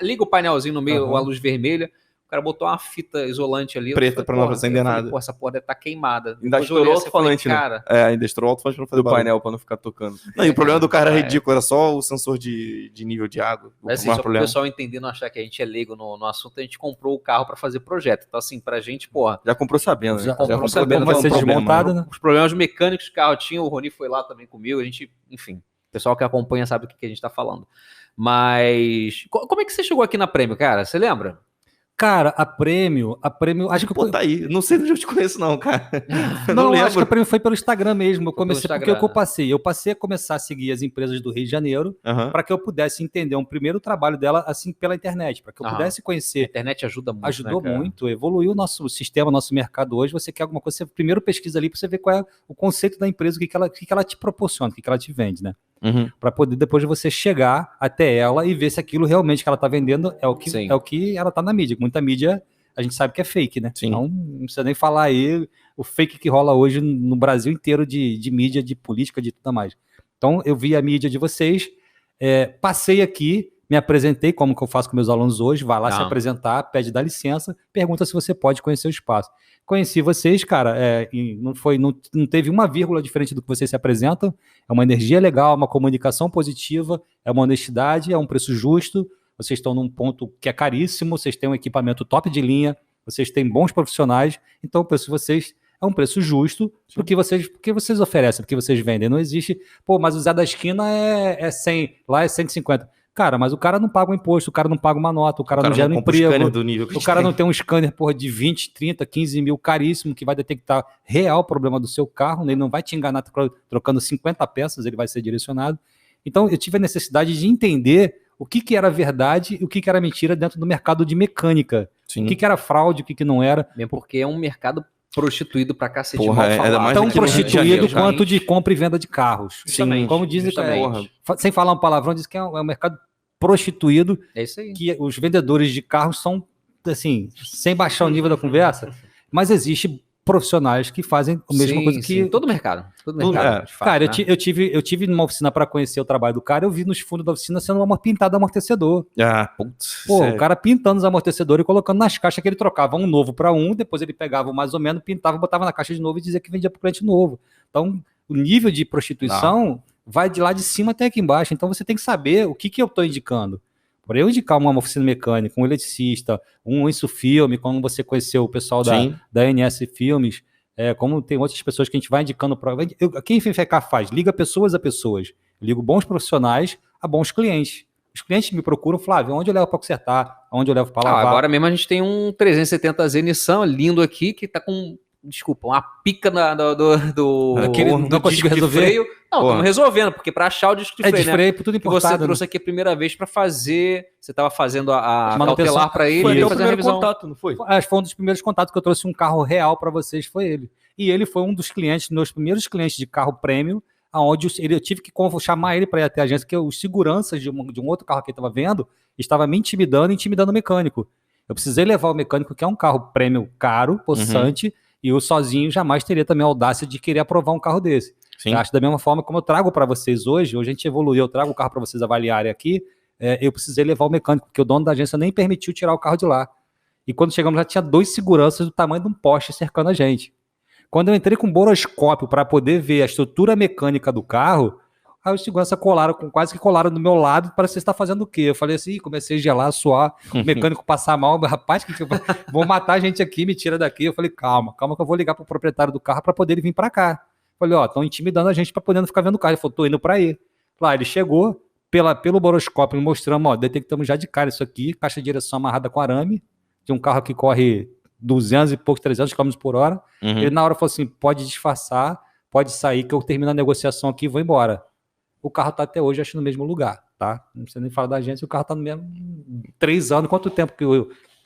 liga o painelzinho no meio, a luz vermelha. O cara botou uma fita isolante ali. Preta pra não acender nada. Pô, essa porra deve estar queimada. Ainda estourou o alto-falante, né? Cara, Ainda estourou o alto-falante pra não fazer Do barulho. painel pra não ficar tocando. Não, e o problema do cara era ridículo, era só o sensor de nível de água. mas assim, só para o pessoal entender, não achar que a gente é leigo no assunto, a gente comprou o carro para fazer projeto. Então, assim, pra gente, porra. Já comprou sabendo, né? Já comprou sabendo como vai ser desmontado, né? Os problemas mecânicos que o carro tinha, o Rony foi lá também comigo. A gente, enfim, o pessoal que acompanha sabe do que a gente tá falando. Mas como é que você chegou aqui na Prêmio, cara? Você lembra? Cara, a Prêmio, acho que Pô, tá aí. Não sei onde eu te conheço, não, cara. Não, acho que a Prêmio foi pelo Instagram mesmo. Eu comecei porque Instagram, o que eu passei? Eu passei a começar a seguir as empresas do Rio de Janeiro para que eu pudesse entender um primeiro trabalho dela assim pela internet, para que eu pudesse A conhecer. internet ajuda muito. Ajudou né, muito, evoluiu o nosso sistema, nosso mercado hoje. Você quer alguma coisa, você primeiro pesquisa ali para você ver qual é o conceito da empresa, o que ela te proporciona, o que ela te vende, né? Para poder depois de você chegar até ela e ver se aquilo realmente que ela está vendendo é o que ela está na mídia. Muita mídia a gente sabe que é fake, né? Sim. Então não precisa nem falar aí o fake que rola hoje no Brasil inteiro de mídia, de política, de tudo mais. Então eu vi a mídia de vocês, passei aqui, me apresentei como que eu faço com meus alunos hoje, vai lá se apresentar, pede dá licença, pergunta se você pode conhecer o espaço. Conheci vocês, cara, e não teve uma vírgula diferente do que vocês se apresentam, é uma energia legal, uma comunicação positiva, é uma honestidade, é um preço justo, vocês estão num ponto que é caríssimo, vocês têm um equipamento top de linha, vocês têm bons profissionais, então o preço de vocês é um preço justo porque vocês oferecem, porque vocês vendem. Não existe, mas o Zé da Esquina é 100, lá é 150. Cara, mas o cara não paga um imposto, o cara não paga uma nota, o cara não gera um emprego, o cara não tem um scanner de 20, 30, 15 mil caríssimo que vai detectar real problema do seu carro, né? Ele não vai te enganar trocando 50 peças, ele vai ser direcionado. Então eu tive a necessidade de entender o que era verdade e o que era mentira dentro do mercado de mecânica. Sim. O que era fraude, o que não era. Mesmo porque é um mercado prostituído pra cacete. Tão prostituído quanto de compra e venda de carros. Sim, como dizem, sem falar um palavrão, diz que é um mercado prostituído. É isso aí. Que os vendedores de carros são, assim, sem baixar o nível da conversa, mas existe profissionais que fazem a mesma coisa que... Sim. Todo mercado. Cara, eu tive numa oficina para conhecer o trabalho do cara, eu vi nos fundos da oficina sendo pintado amortecedor. O cara pintando os amortecedores e colocando nas caixas que ele trocava um novo para depois ele pegava mais ou menos, pintava, botava na caixa de novo e dizia que vendia para o cliente novo. Então, o nível de prostituição vai de lá de cima até aqui embaixo. Então, você tem que saber o que eu estou indicando. Para eu indicar uma oficina mecânica, um eletricista, um Isso Filme, como você conheceu o pessoal da NS Filmes, como tem outras pessoas que a gente vai indicando. Quem FFK faz? Liga pessoas a pessoas. Eu ligo bons profissionais a bons clientes. Os clientes me procuram, Flávio, onde eu levo para consertar, onde eu levo para lavar. Agora mesmo a gente tem um 370Z Nissan lindo aqui, que tá com... Desculpa, uma pica do disco de freio. Não, estamos resolvendo, porque para achar o disco de freio, de freio, tudo importado, que você trouxe aqui a primeira vez para fazer, você estava fazendo a cautelar para ele. Foi o primeiro contato, não foi? Foi um dos primeiros contatos que eu trouxe um carro real para vocês, foi ele. E ele foi um dos clientes, meus primeiros clientes de carro prêmio, onde eu tive que chamar ele para ir até a agência, porque os seguranças de um outro carro que ele estava vendo, estava me intimidando o mecânico. Eu precisei levar o mecânico, que é um carro prêmio caro, possante, e eu sozinho jamais teria também a audácia de querer aprovar um carro desse. Eu acho da mesma forma como eu trago para vocês hoje a gente evoluiu, eu trago o carro para vocês avaliarem aqui, eu precisei levar o mecânico, porque o dono da agência nem permitiu tirar o carro de lá. E quando chegamos lá, tinha 2 seguranças do tamanho de um poste cercando a gente. Quando eu entrei com um boroscópio para poder ver a estrutura mecânica do carro, aí os seguranças quase que colaram do meu lado para você estar fazendo o quê? Eu falei assim, comecei a gelar, suar, o mecânico passar mal, rapaz, vou matar a gente aqui, me tira daqui. Eu falei, calma que eu vou ligar pro proprietário do carro para poder ele vir para cá. Eu falei, estão intimidando a gente para poder ficar vendo o carro. Ele falou, tô indo para aí. Lá, ele chegou, pelo boroscópio, mostramos, detectamos já de cara isso aqui, caixa de direção amarrada com arame, de um carro que corre 200 e poucos, 300 km por hora. Ele na hora falou assim, pode disfarçar, pode sair que eu termino a negociação aqui e vou embora. O carro está até hoje, acho, no mesmo lugar, tá? Não precisa nem falar da agência, o carro está no mesmo 3 anos. Quanto tempo que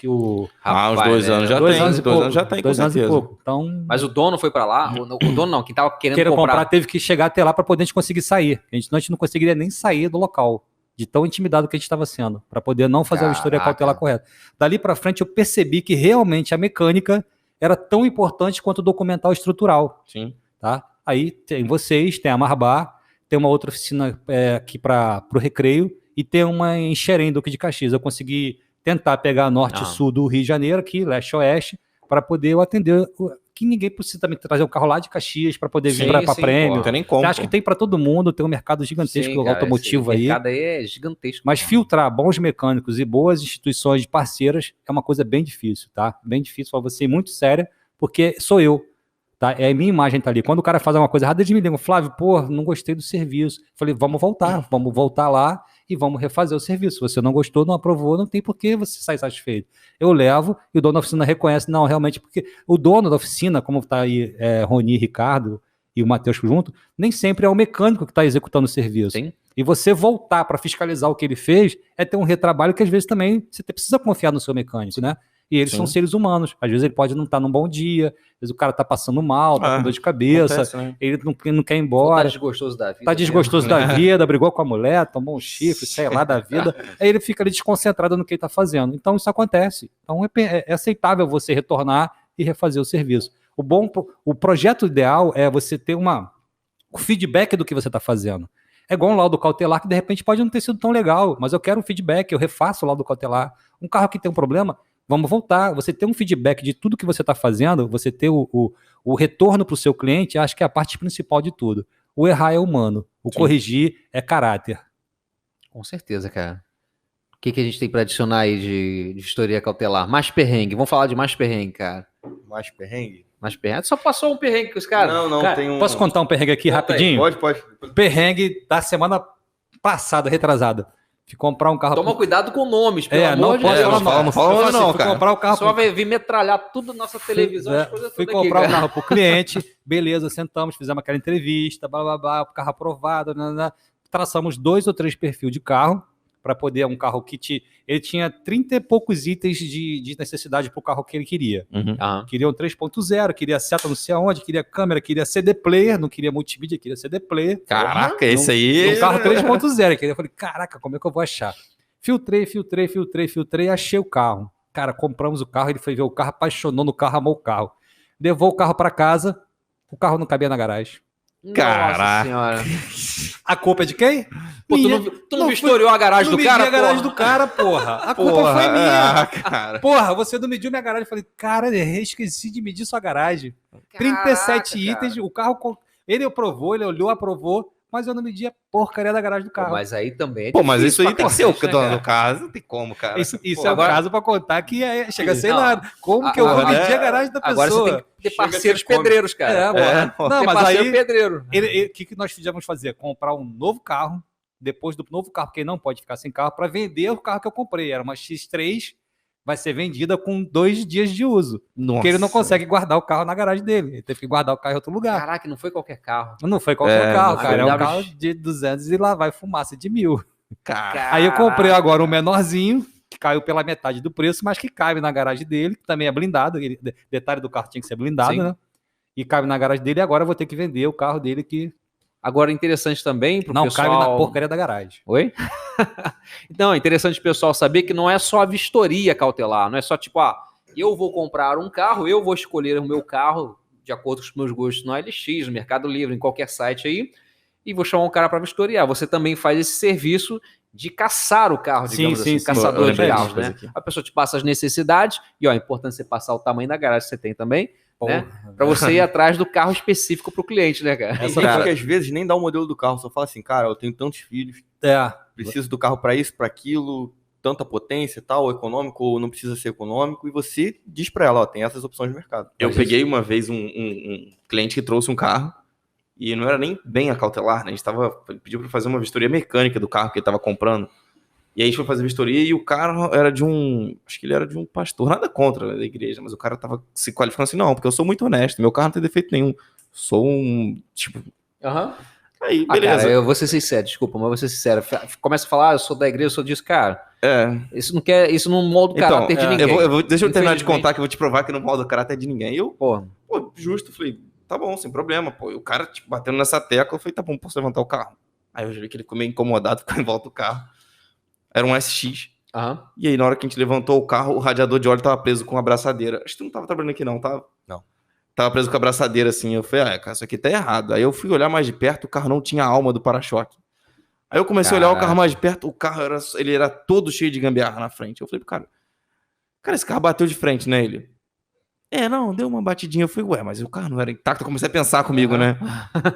o Rapaz, uns 2 anos já tem. 2 anos já tem, com 2 anos certeza. e pouco. Então, mas o dono foi para lá? O dono não, quem estava querendo comprar teve que chegar até lá para poder a gente conseguir sair. A gente não conseguiria nem sair do local, de tão intimidado que a gente estava sendo, para poder não fazer a vistoria cautelar correta. Dali para frente eu percebi que realmente a mecânica era tão importante quanto o documental estrutural. Sim. Tá? Aí tem vocês, tem a Marbar, tem uma outra oficina aqui para o Recreio e tem uma em Xerém, Duque de Caxias. Eu consegui tentar pegar norte e sul do Rio de Janeiro, aqui, leste-oeste, para poder eu atender, que ninguém precisa também trazer o carro lá de Caxias para poder vir para prêmio. Não tem nem como. Acho que tem para todo mundo, tem um mercado gigantesco automotivo aí. O mercado aí é gigantesco. Mas filtrar bons mecânicos e boas instituições parceiras é uma coisa bem difícil, tá? Bem difícil, para você, muito séria, porque sou eu. Tá? É a minha imagem tá ali. Quando o cara faz uma coisa errada, eles me ligam, Flávio, pô, não gostei do serviço. Falei, vamos voltar lá e vamos refazer o serviço. Se você não gostou, não aprovou, não tem por que você sair satisfeito. Eu levo e o dono da oficina reconhece, não, realmente, porque o dono da oficina, como tá aí Roni, Ricardo e o Matheus junto, nem sempre é o mecânico que está executando o serviço. Sim. E você voltar para fiscalizar o que ele fez é ter um retrabalho que às vezes também você precisa confiar no seu mecânico, né? E eles são seres humanos. Às vezes ele pode não estar num bom dia, às vezes o cara tá passando mal, tá com dor de cabeça, acontece, né? Ele não quer ir embora. Tá desgostoso da vida. Tá desgostoso da vida, brigou com a mulher, tomou um chifre, sei lá, da vida. Aí ele fica ali desconcentrado no que ele tá fazendo. Então isso acontece. Então é aceitável você retornar e refazer o serviço. O projeto ideal é você ter o feedback do que você tá fazendo. É igual um laudo cautelar que de repente pode não ter sido tão legal, mas eu quero um feedback, eu refaço o laudo cautelar. Um carro que tem um problema, vamos voltar. Você ter um feedback de tudo que você está fazendo, você ter o retorno para o seu cliente, acho que é a parte principal de tudo. O errar é humano, o corrigir é caráter. Com certeza, cara. O que a gente tem para adicionar aí de vistoria cautelar? Mais perrengue. Vamos falar de mais perrengue, cara. Mais perrengue? Mais perrengue. Só passou um perrengue com os caras. Não, cara, tem um... Posso contar um perrengue aqui rapidinho? Pode. Perrengue da semana passada, retrasada. Fui comprar um carro... Toma cuidado com nomes, pelo amor de Deus. Não fala não, cara. Comprar o carro só vai vir metralhar tudo na nossa televisão, as coisas fui tudo comprar aqui, o carro pro cliente, beleza, sentamos, fizemos aquela entrevista, blá, blá, blá, o carro aprovado, traçamos 2 ou 3 perfis de carro, para poder, um carro que ele tinha 30 e poucos itens de necessidade para o carro que ele queria. Queria um 3.0, queria seta não sei aonde, queria câmera, queria CD player, não queria multimídia, queria CD player. Caraca, esse aí... Um carro 3.0, eu falei, caraca, como é que eu vou achar? Filtrei, achei o carro. Cara, compramos o carro, ele foi ver o carro, apaixonou no carro, amou o carro. Levou o carro para casa, o carro não cabia na garagem. Caraca. Senhora. A culpa é de quem? Pô, tu não vistoriou a garagem do cara, a garagem do cara, porra. A culpa foi minha. Cara. Porra, você não mediu minha garagem. Eu falei, cara, esqueci de medir sua garagem. 37 itens, o carro... Ele aprovou, ele olhou, aprovou, mas eu não medi a porcaria da garagem do carro. Pô, mas aí também é Pô, mas isso aí tem que ser o cacete, dono do carro, não tem como, cara. Isso é um caso pra contar que chega a ser nada. Como que eu vou medir a garagem da pessoa? Agora você tem que ter parceiros pedreiros, cara. Não, mas aí pedreiro. O que nós fizemos fazer? Comprar um novo carro, depois do novo carro, porque não pode ficar sem carro, para vender o carro que eu comprei. Era uma X3, vai ser vendida com 2 dias de uso. Nossa. Porque ele não consegue guardar o carro na garagem dele. Ele teve que guardar o carro em outro lugar. Caraca, não foi qualquer carro. Não foi qualquer carro, cara. É um carro de 200 e lá vai fumaça de 1.000. Caraca. Aí eu comprei agora um menorzinho, que caiu pela metade do preço, mas que cabe na garagem dele, que também é blindado. Detalhe do carro tinha que ser blindado, né? E cabe na garagem dele, e agora eu vou ter que vender o carro dele que... Agora, interessante também pro pessoal... Não, cabe na porcaria da garagem. Oi? Então, é interessante o pessoal saber que não é só a vistoria cautelar, não é só tipo, eu vou comprar um carro, eu vou escolher o meu carro de acordo com os meus gostos no OLX, no Mercado Livre, em qualquer site aí, e vou chamar um cara para vistoriar. Você também faz esse serviço de caçar o carro, digamos assim, caçador de carros, né? A pessoa te passa as necessidades, e é importante você passar o tamanho da garagem que você tem também, né? Pra você ir atrás do carro específico pro cliente, né, cara? Essa cara, que às vezes nem dá o modelo do carro, só fala assim, cara, eu tenho tantos filhos, preciso do carro para isso, para aquilo, tanta potência e tal, econômico ou não precisa ser econômico, e você diz para ela, tem essas opções de mercado. Eu peguei uma vez um cliente que trouxe um carro, e não era nem bem a cautelar, né? Ele pediu para fazer uma vistoria mecânica do carro que ele estava comprando. E aí a gente foi fazer vistoria e o cara era acho que ele era de um pastor, nada contra a igreja, mas o cara tava se qualificando assim, não, porque eu sou muito honesto, meu carro não tem defeito nenhum, sou tipo... Aí, beleza. Cara, eu vou ser sincero, desculpa, mas vou ser sincero, começa a falar, eu sou da igreja, eu sou disso, cara, isso não molda o caráter de ninguém. Deixa eu terminar de contar que eu vou te provar que não molda o caráter de ninguém. E eu, justo, falei, tá bom, sem problema, pô, e o cara, tipo, batendo nessa tecla, eu falei, tá bom, posso levantar o carro? Aí eu já vi que ele ficou meio incomodado, ficou em volta do carro. Era um SX. E aí, na hora que a gente levantou o carro, o radiador de óleo tava preso com a abraçadeira. Acho que tu não tava trabalhando aqui, não, tá? Não. Tava preso com a abraçadeira, assim. Eu falei, cara, isso aqui tá errado. Aí eu fui olhar mais de perto, o carro não tinha a alma do para-choque. Aí eu comecei a olhar o carro mais de perto, o carro ele era todo cheio de gambiarra na frente. Eu falei pro cara, esse carro bateu de frente, né, ele? Não, deu uma batidinha. Eu falei, ué, mas o carro não era intacto. Eu comecei a pensar comigo, né?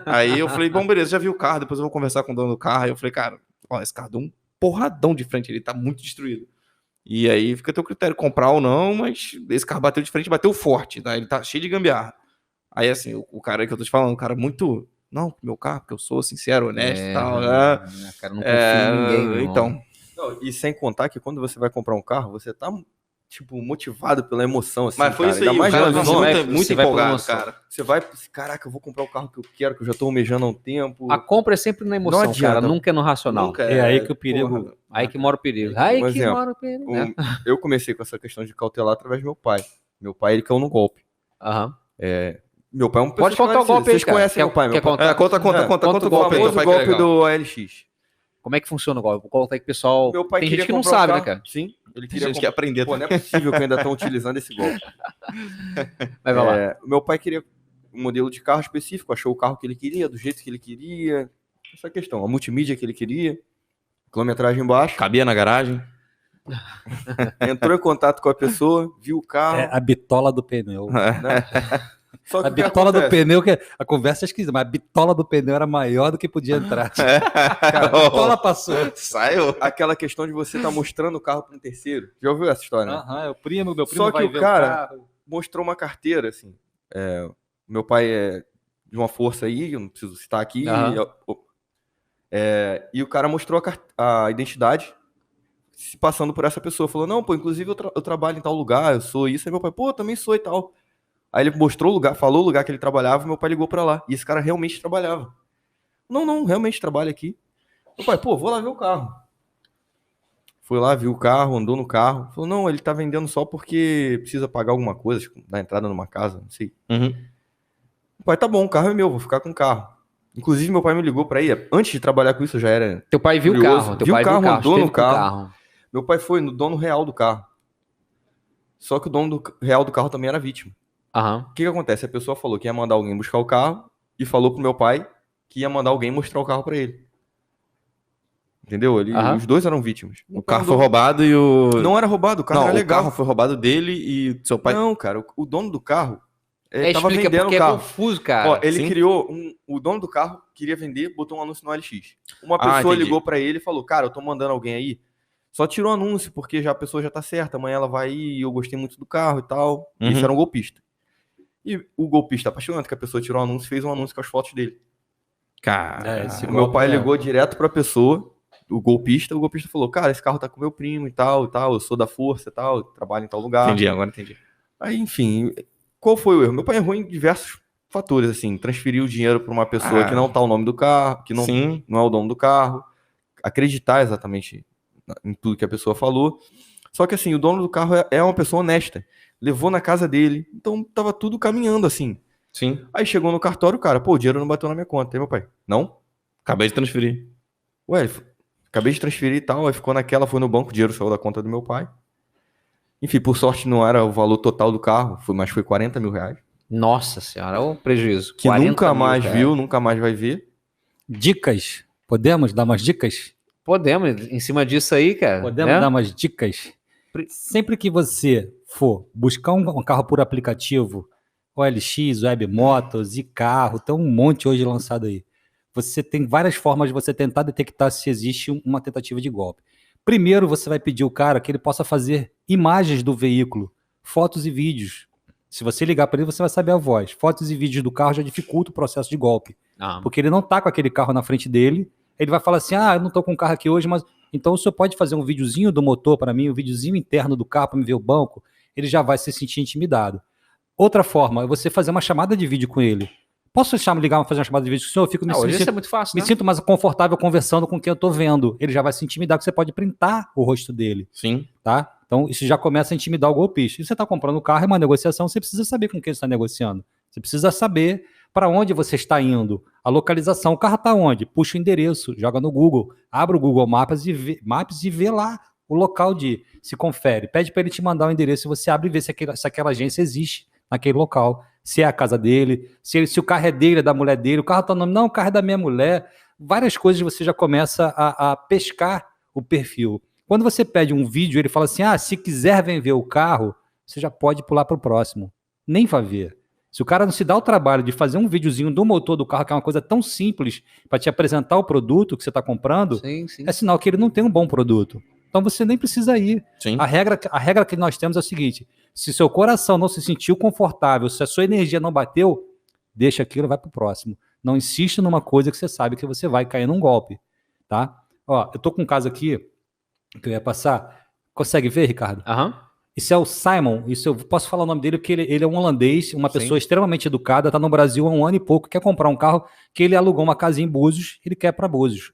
Aí eu falei, bom, beleza, já vi o carro, depois eu vou conversar com o dono do carro. Aí eu falei, cara, ó, esse carro deu um porradão de frente, ele tá muito destruído. E aí fica a teu critério, comprar ou não, mas esse carro bateu de frente, bateu forte, tá? Ele tá cheio de gambiarra. Aí assim, o cara que eu tô te falando, um cara muito... Não, meu carro, porque eu sou sincero, honesto e tal, né? Cara, não confio em ninguém, não. Então... Não, e sem contar que quando você vai comprar um carro, você tá... tipo, motivado pela emoção, assim, mas foi cara. isso aí, mais o cara muito empolgado, cara. Você vai, caraca, eu vou comprar o carro que eu quero, que eu já tô almejando há um tempo. A compra é sempre na emoção, cara, nunca é no racional. Nunca é aí que o perigo... Porra. Aí que mora o perigo. Mora o perigo. Eu comecei com essa questão de cautelar através do meu pai. Meu pai, ele caiu no golpe. Meu pai é um Pode contar o golpe aí, Vocês conhecem meu pai, Conta o golpe. O golpe do OLX. Como é que funciona o golpe? Conta aí que o pessoal... Meu pai tem gente que não comprar sabe, um né, carro. cara? Sim, ele Tem gente que aprender. Pô, não é possível que ainda estão utilizando esse golpe. Vai lá. Meu pai queria um modelo de carro específico, achou o carro que ele queria, do jeito que ele queria. Essa questão, a multimídia que ele queria, quilometragem baixa. Cabia na garagem. Entrou em contato com a pessoa, viu o carro. É a bitola do pneu. Né? Só que A bitola do pneu, que a conversa é esquisita, mas a bitola do pneu era maior do que podia entrar. Cara, a bitola passou. Saiu. Aquela questão de você estar mostrando o carro para um terceiro. Já ouviu essa história? Né? É o primo, meu primo Só que vai o ver cara carro. mostrou uma carteira, assim. Meu pai é de uma força aí, eu não preciso citar aqui. E o cara mostrou a identidade se passando por essa pessoa. Falou, não, pô, inclusive eu trabalho em tal lugar, eu sou isso. Aí meu pai, pô, também sou e tal. Aí ele mostrou o lugar, falou o lugar que ele trabalhava, meu pai ligou pra lá. E esse cara realmente trabalhava. Não, realmente trabalha aqui. Meu pai, pô, vou lá ver o carro. Foi lá, viu o carro, andou no carro. Falou, não, ele tá vendendo só porque precisa pagar alguma coisa, tipo, dar entrada numa casa, não sei. Meu pai, tá bom, o carro é meu, vou ficar com o carro. Inclusive, meu pai me ligou pra ir. Antes de trabalhar com isso, eu já era... Teu pai viu curioso. o carro. Viu o carro, andou no carro. Meu pai foi no dono real do carro. Só que o dono real do carro também era vítima. O que acontece? A pessoa falou que ia mandar alguém buscar o carro e falou pro meu pai que ia mandar alguém mostrar o carro pra ele. Entendeu? Os dois eram vítimas. O carro foi roubado e o... Não era roubado, o carro era legal. O carro foi roubado dele e seu pai... Não, cara, o dono do carro tava explica vendendo porque o carro. É confuso, cara. Ó, ele criou o dono do carro queria vender, botou um anúncio no OLX. Uma pessoa ligou pra ele e falou, cara, eu tô mandando alguém aí. Só tirou o anúncio, porque a pessoa já tá certa, amanhã ela vai ir, eu gostei muito do carro e tal. Isso era um golpista. E o golpista, apaixonante que a pessoa tirou o anúncio, fez um anúncio com as fotos dele. Cara, meu pai ligou direto pra pessoa, o golpista falou, cara, esse carro tá com meu primo e tal, eu sou da força e tal, trabalho em tal lugar. Agora entendi. Aí, enfim, qual foi o erro? Meu pai errou em diversos fatores, assim, transferiu o dinheiro pra uma pessoa que não tá o nome do carro, que não é o dono do carro, acreditar exatamente em tudo que a pessoa falou. Só que, assim, o dono do carro é uma pessoa honesta. Levou na casa dele, então tava tudo caminhando assim. Sim. Aí chegou no cartório, cara, pô, o dinheiro não bateu na minha conta. Aí meu pai, não? Acabei de transferir. Ué, acabei de transferir e tal, aí ficou naquela, foi no banco, o dinheiro saiu da conta do meu pai. Enfim, por sorte não era o valor total do carro, mas foi 40 mil reais. Nossa senhora, o prejuízo. Que nunca mais viu, nunca mais vai ver. Dicas? Podemos dar umas dicas? Podemos, em cima disso aí, cara. Podemos dar umas dicas? Sempre que você for buscar um carro por aplicativo, OLX, Webmotors, e-carro, tem um monte hoje lançado aí. Você tem várias formas de você tentar detectar se existe uma tentativa de golpe. Primeiro, você vai pedir ao cara que ele possa fazer imagens do veículo, fotos e vídeos. Se você ligar para ele, você vai saber a voz. Fotos e vídeos do carro já dificulta o processo de golpe. Porque ele não está com aquele carro na frente dele. Ele vai falar assim, eu não estou com o carro aqui hoje, mas... Então o senhor pode fazer um videozinho do motor para mim, um videozinho interno do carro para me ver o banco. Ele já vai se sentir intimidado. Outra forma é você fazer uma chamada de vídeo com ele. Posso ligar, fazer uma chamada de vídeo com o senhor? Eu fico isso é muito fácil, me sinto mais confortável conversando com quem eu estou vendo. Ele já vai se intimidar, que você pode printar o rosto dele. Sim. Tá? Então isso já começa a intimidar o golpista. E você está comprando o carro, é uma negociação, você precisa saber com quem você está negociando. Você precisa saber para onde você está indo, a localização. O carro está onde? Puxa o endereço, joga no Google, abre o Google Maps e vê lá o local se confere. Pede para ele te mandar o endereço e você abre e vê se aquela agência existe naquele local. Se é a casa dele, se o carro é dele, é da mulher dele, o carro está no nome, não, o carro é da minha mulher. várias coisas você já começa a pescar o perfil. Quando você pede um vídeo, ele fala assim, se quiser vem ver o carro, você já pode pular para o próximo. Nem vai ver. Se o cara não se dá o trabalho de fazer um videozinho do motor do carro, que é uma coisa tão simples, para te apresentar o produto que você está comprando, é sinal que ele não tem um bom produto. Então você nem precisa ir. Sim. A regra que nós temos é o seguinte, se seu coração não se sentiu confortável, se a sua energia não bateu, deixa aquilo e vai para o próximo. Não insista numa coisa que você sabe que você vai cair num golpe. Tá? Ó, eu tô com um caso aqui que eu ia passar. Consegue ver, Ricardo? Isso é o Simon. Isso eu posso falar o nome dele porque ele é um holandês, uma pessoa extremamente educada, está no Brasil há 1 ano e pouco, quer comprar um carro que ele alugou uma casinha em Búzios, ele quer para Búzios.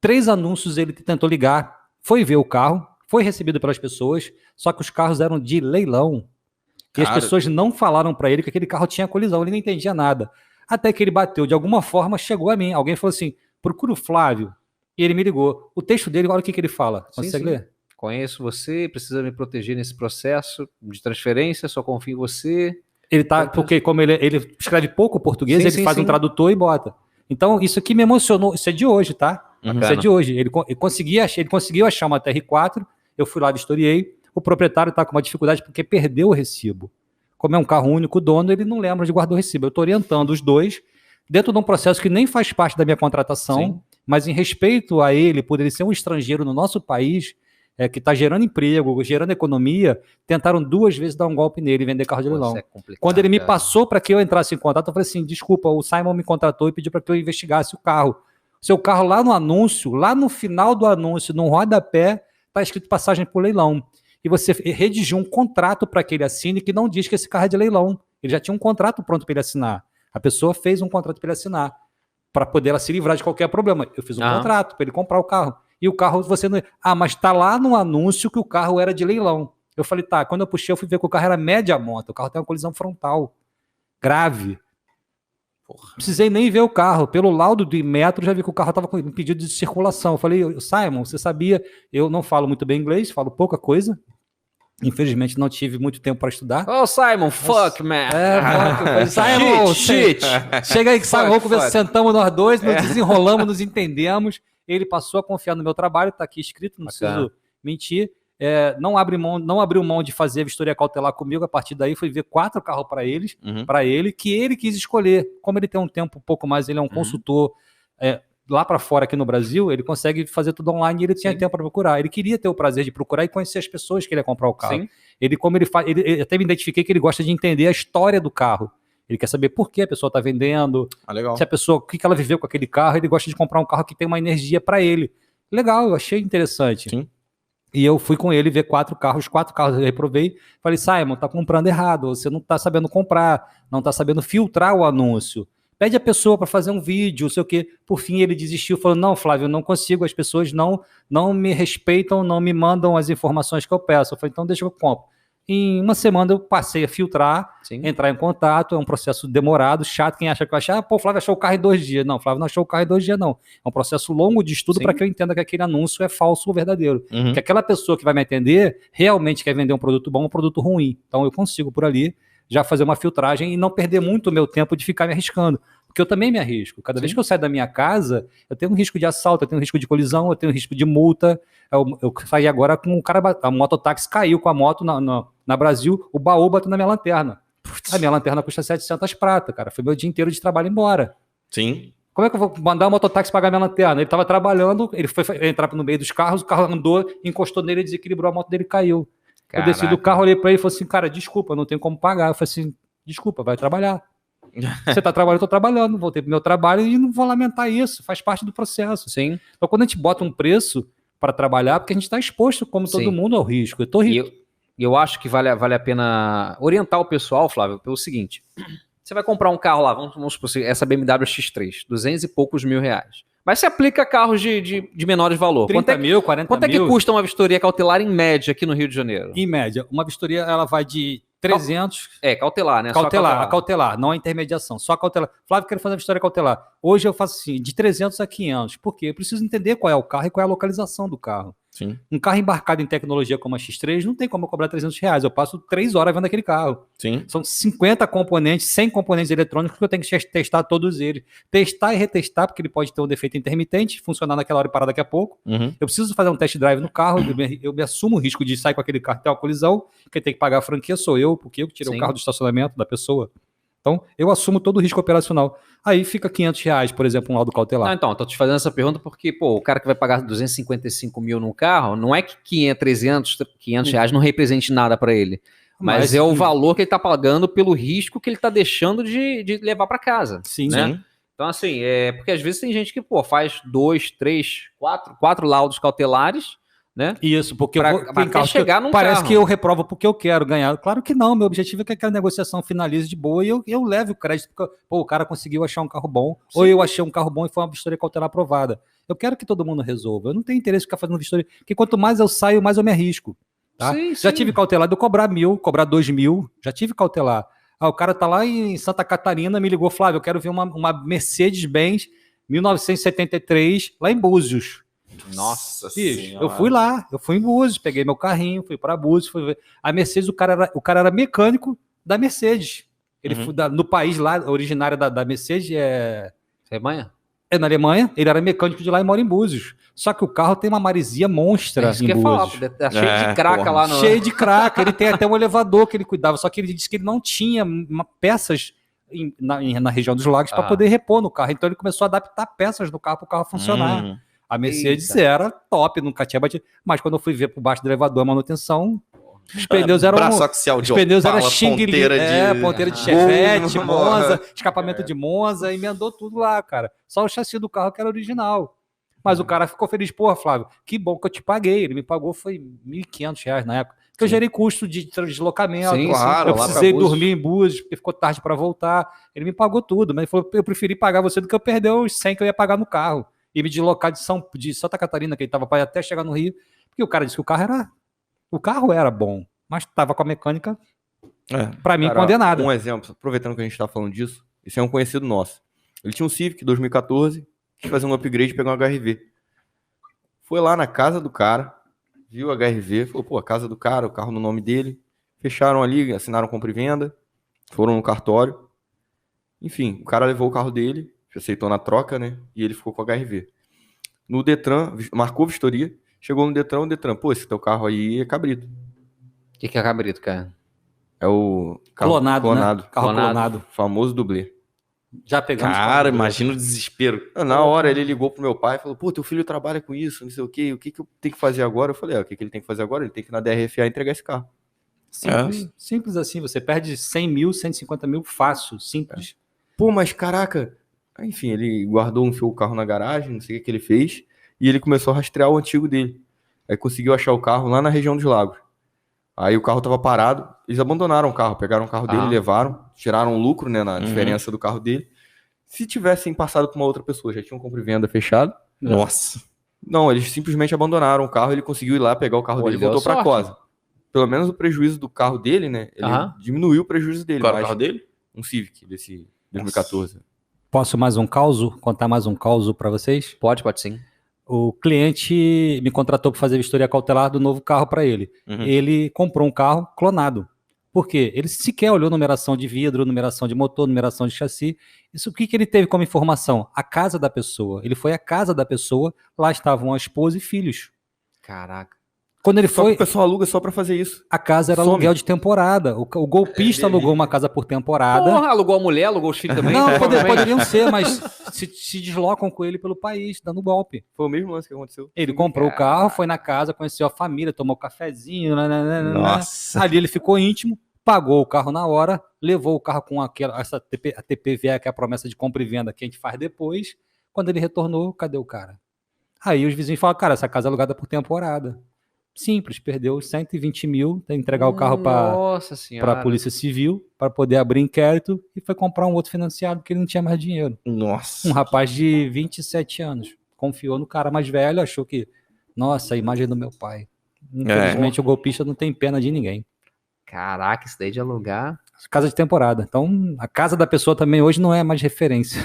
3 anúncios ele tentou ligar, foi ver o carro, foi recebido pelas pessoas, só que os carros eram de leilão. E as pessoas não falaram para ele que aquele carro tinha colisão, ele não entendia nada. Até que ele bateu, de alguma forma, chegou a mim. Alguém falou assim, procura o Flávio. E ele me ligou. O texto dele, olha o que ele fala. Consegue ler? Conheço você, precisa me proteger nesse processo de transferência, só confio em você. Ele tá, porque como ele escreve pouco português, ele faz um tradutor e bota. Então, isso aqui me emocionou. Isso é de hoje, tá? Isso é de hoje. Ele conseguiu achar uma TR4, eu fui lá, vistoriei. O proprietário está com uma dificuldade porque perdeu o recibo. Como é um carro único, o dono, ele não lembra de guardar o recibo. Eu estou orientando os dois dentro de um processo que nem faz parte da minha contratação, mas em respeito a ele, por ele ser um estrangeiro no nosso país, que está gerando emprego, gerando economia, tentaram 2 vezes dar um golpe nele e vender carro de leilão. Quando ele me passou para que eu entrasse em contato, eu falei assim, desculpa, o Simon me contratou e pediu para que eu investigasse o carro. Seu carro lá no anúncio, lá no final do anúncio, no rodapé, está escrito passagem por leilão. E você redigiu um contrato para que ele assine que não diz que esse carro é de leilão. Ele já tinha um contrato pronto para ele assinar. A pessoa fez um contrato para ele assinar, para poder ela se livrar de qualquer problema. Eu fiz um contrato para ele comprar o carro. E o carro, você não... mas tá lá no anúncio que o carro era de leilão. Eu falei, tá, quando eu puxei, eu fui ver que o carro era média monta. O carro tem uma colisão frontal. Grave. Porra. Precisei nem ver o carro. Pelo laudo do Inmetro, já vi que o carro estava com pedido de circulação. Eu falei, Simon, você sabia? Eu não falo muito bem inglês, falo pouca coisa. Infelizmente, não tive muito tempo para estudar. Simon, fuck, man. Simon, shit. Chega aí que vamos conversar. Sentamos nós dois, nos desenrolamos, nos entendemos. Ele passou a confiar no meu trabalho, está aqui escrito, não preciso mentir. Não abriu mão de fazer a vistoria cautelar comigo. A partir daí, fui ver 4 carros para ele, que ele quis escolher. Como ele tem um tempo um pouco mais, ele é um consultor lá para fora aqui no Brasil, ele consegue fazer tudo online e ele tinha tempo para procurar. Ele queria ter o prazer de procurar e conhecer as pessoas que ele ia comprar o carro. Ele até me identifiquei que ele gosta de entender a história do carro. Ele quer saber por que a pessoa está vendendo, se a pessoa, o que ela viveu com aquele carro. Ele gosta de comprar um carro que tem uma energia para ele. Legal, eu achei interessante. Sim. E eu fui com ele ver 4 carros eu reprovei. Falei, Simon, tá comprando errado, você não tá sabendo comprar, não tá sabendo filtrar o anúncio. Pede a pessoa para fazer um vídeo, não sei o quê. Por fim, ele desistiu, falou, não, Flávio, eu não consigo, as pessoas não me respeitam, não me mandam as informações que eu peço. Eu falei, então deixa que eu compro. Em 1 semana eu passei a filtrar, entrar em contato, é um processo demorado, chato. Quem acha que vai achar, o Flávio achou o carro em 2 dias. Não, Flávio não achou o carro em 2 dias, não. É um processo longo de estudo para que eu entenda que aquele anúncio é falso ou verdadeiro. Que aquela pessoa que vai me atender realmente quer vender um produto bom ou um produto ruim. Então eu consigo, por ali, já fazer uma filtragem e não perder muito o meu tempo de ficar me arriscando. Porque eu também me arrisco. Cada vez que eu saio da minha casa, eu tenho um risco de assalto, eu tenho um risco de colisão, eu tenho um risco de multa. Eu saí agora com um cara, a mototáxi caiu com a moto na Brasil, o baú bateu na minha lanterna. A minha lanterna custa 700 prata, cara. Foi meu dia inteiro de trabalho embora. Sim. Como é que eu vou mandar o mototáxi pagar minha lanterna? Ele estava trabalhando, ele foi entrar no meio dos carros, o carro andou, encostou nele, desequilibrou, a moto dele caiu. Caraca. Eu desci do carro, olhei para ele e falei assim, cara, desculpa, eu não tenho como pagar. Eu falei assim, desculpa, vai trabalhar. Você está trabalhando, eu estou trabalhando, voltei para o meu trabalho e não vou lamentar isso, faz parte do processo. Sim. Então, quando a gente bota um preço para trabalhar, porque a gente está exposto, como todo mundo, ao risco. Eu estou rico. Eu acho que vale a pena orientar o pessoal, Flávio, pelo seguinte: você vai comprar um carro lá, vamos supor, essa BMW X3, 200 e poucos mil reais. Mas se aplica a carros de menores valor. 30 mil, 40 mil. Quanto é que custa uma vistoria cautelar em média aqui no Rio de Janeiro? Em média, uma vistoria ela vai de 300... cautelar, né? Cautelar, não a intermediação, só cautelar. Flávio, quero fazer uma vistoria cautelar. Hoje eu faço assim, de 300 a 500. Por quê? Eu preciso entender qual é o carro e qual é a localização do carro. Sim. Um carro embarcado em tecnologia como a X3, não tem como eu cobrar R$300. Eu passo 3 horas vendo aquele carro. Sim. São 50 componentes, 100 componentes eletrônicos que eu tenho que testar todos eles. Testar e retestar, porque ele pode ter um defeito intermitente, funcionar naquela hora e parar daqui a pouco. Eu preciso fazer um test drive no carro, eu me assumo o risco de sair com aquele carro, ter uma colisão, quem tem que pagar a franquia sou eu, porque eu tirei o carro do estacionamento da pessoa. Então, eu assumo todo o risco operacional. Aí fica R$500, por exemplo, um laudo cautelar. Então, tô te fazendo essa pergunta porque, pô, o cara que vai pagar 255 mil num carro, não é que 500 reais não represente nada para ele. Mas é o valor que ele tá pagando pelo risco que ele tá deixando de levar para casa. Sim, né? sim. Então, assim, porque às vezes tem gente que, pô, faz 2, 3, 4 laudos cautelares, né? Isso, porque até chegar num parece carro. que eu reprovo porque eu quero ganhar. Claro que não, meu objetivo é que aquela negociação finalize de boa e eu leve o crédito, porque pô, o cara conseguiu achar um carro bom, ou eu achei um carro bom e foi uma vistoria cautelar aprovada. Eu quero que todo mundo resolva. Eu não tenho interesse em ficar fazendo vistoria, porque quanto mais eu saio, mais eu me arrisco. Tá? Já tive cautelar de eu cobrar 1.000, cobrar 2.000, já tive cautelar. O cara tá lá em Santa Catarina, me ligou, Flávio, eu quero ver uma Mercedes-Benz 1973 lá em Búzios. Nossa Senhora. Eu fui lá, eu fui em Búzios, peguei meu carrinho, fui para Búzios, fui ver. A Mercedes, o cara era mecânico da Mercedes. Ele foi no país lá, originário da Mercedes Alemanha? É na Alemanha, ele era mecânico de lá e mora em Búzios. Só que o carro tem uma maresia monstra isso em que Búzios. Falar, cheio de craca lá no... Cheio de craca, ele tem até um elevador que ele cuidava, só que ele disse que ele não tinha peças na região dos lagos para poder repor no carro. Então ele começou a adaptar peças do carro para o carro funcionar. A Mercedes era top, nunca tinha batido. Mas quando eu fui ver por baixo do elevador a manutenção, os pneus eram... Braço axial de os pneus eram Opala, ponteira de Chevette, Monza, escapamento de Monza, emendou tudo lá, cara. Só o chassi do carro que era original. Mas o cara ficou feliz. Porra, Flávio, que bom que eu te paguei. Ele me pagou, foi R$1.500 na época. Porque eu gerei custo de deslocamento. Sim, claro, eu precisei dormir em Búzios, porque ficou tarde para voltar. Ele me pagou tudo. Mas ele falou, eu preferi pagar você do que eu perder os 100 que eu ia pagar no carro. E me deslocar de Santa Catarina, que ele estava para até chegar no Rio, porque o cara disse que o carro era bom, mas estava com a mecânica, para mim, condenada. Um exemplo, aproveitando que a gente está falando disso, esse é um conhecido nosso. Ele tinha um Civic 2014, quis fazer um upgrade e pegar um HRV. Foi lá na casa do cara, viu o HRV, falou, pô, a casa do cara, o carro no nome dele, fecharam ali, assinaram compra e venda, foram no cartório. Enfim, o cara levou o carro dele, aceitou na troca, né? E ele ficou com o HRV. No Detran, marcou vistoria, chegou no Detran, o Detran, pô, esse teu carro aí é cabrito. O que é cabrito, cara? É o carro clonado. Né? Carro clonado. Famoso dublê. Já pegamos. Cara, imagina o desespero. Na hora ele ligou pro meu pai e falou, pô, teu filho trabalha com isso, não sei o que eu tenho que fazer agora? Eu falei, o que ele tem que fazer agora? Ele tem que ir na DRFA entregar esse carro. Simples assim, você perde 100 mil, 150 mil fácil, simples. Pô, mas caraca... Enfim, ele guardou, enfiou o carro na garagem, não sei o que ele fez, e ele começou a rastrear o antigo dele. Aí conseguiu achar o carro lá na região dos lagos. Aí o carro tava parado, eles abandonaram o carro, pegaram o carro dele, levaram, tiraram um lucro, né, na diferença do carro dele. Se tivessem passado com uma outra pessoa, já tinham compra e venda fechado. Nossa. Não, eles simplesmente abandonaram o carro, ele conseguiu ir lá pegar o carro dele e voltou pra casa. Pelo menos o prejuízo do carro dele, né, ele diminuiu o prejuízo dele. Qual era o carro dele? Um Civic, desse 2014. Posso contar mais um caos para vocês? Pode sim. O cliente me contratou para fazer vistoria cautelar do novo carro para ele. Ele comprou um carro clonado. Por quê? Ele sequer olhou numeração de vidro, numeração de motor, numeração de chassi. Isso, o que ele teve como informação? A casa da pessoa. Ele foi à casa da pessoa, lá estavam a esposa e filhos. Caraca. Quando ele Só foi, que o pessoal aluga só pra fazer isso. A casa era aluguel de temporada. O golpista alugou uma casa por temporada. Porra, alugou a mulher, alugou os filhos também? Não, poderiam ser, mas se deslocam com ele pelo país, dando golpe. Foi o mesmo lance que aconteceu. Ele comprou o carro, foi na casa, conheceu a família, tomou um cafezinho. Nossa. Ali ele ficou íntimo, pagou o carro na hora, levou o carro com a TPVA, que é a promessa de compra e venda que a gente faz depois. Quando ele retornou, cadê o cara? Aí os vizinhos falaram, cara, essa casa é alugada por temporada. Simples, perdeu 120 mil, tem que entregar o carro para a Polícia Civil para poder abrir inquérito e foi comprar um outro financiado porque ele não tinha mais dinheiro. Nossa. Um rapaz de 27 anos confiou no cara mais velho, achou que, nossa, a imagem do meu pai. Infelizmente o golpista não tem pena de ninguém. Caraca, isso daí de alugar. Casa de temporada. Então, a casa da pessoa também hoje não é mais referência.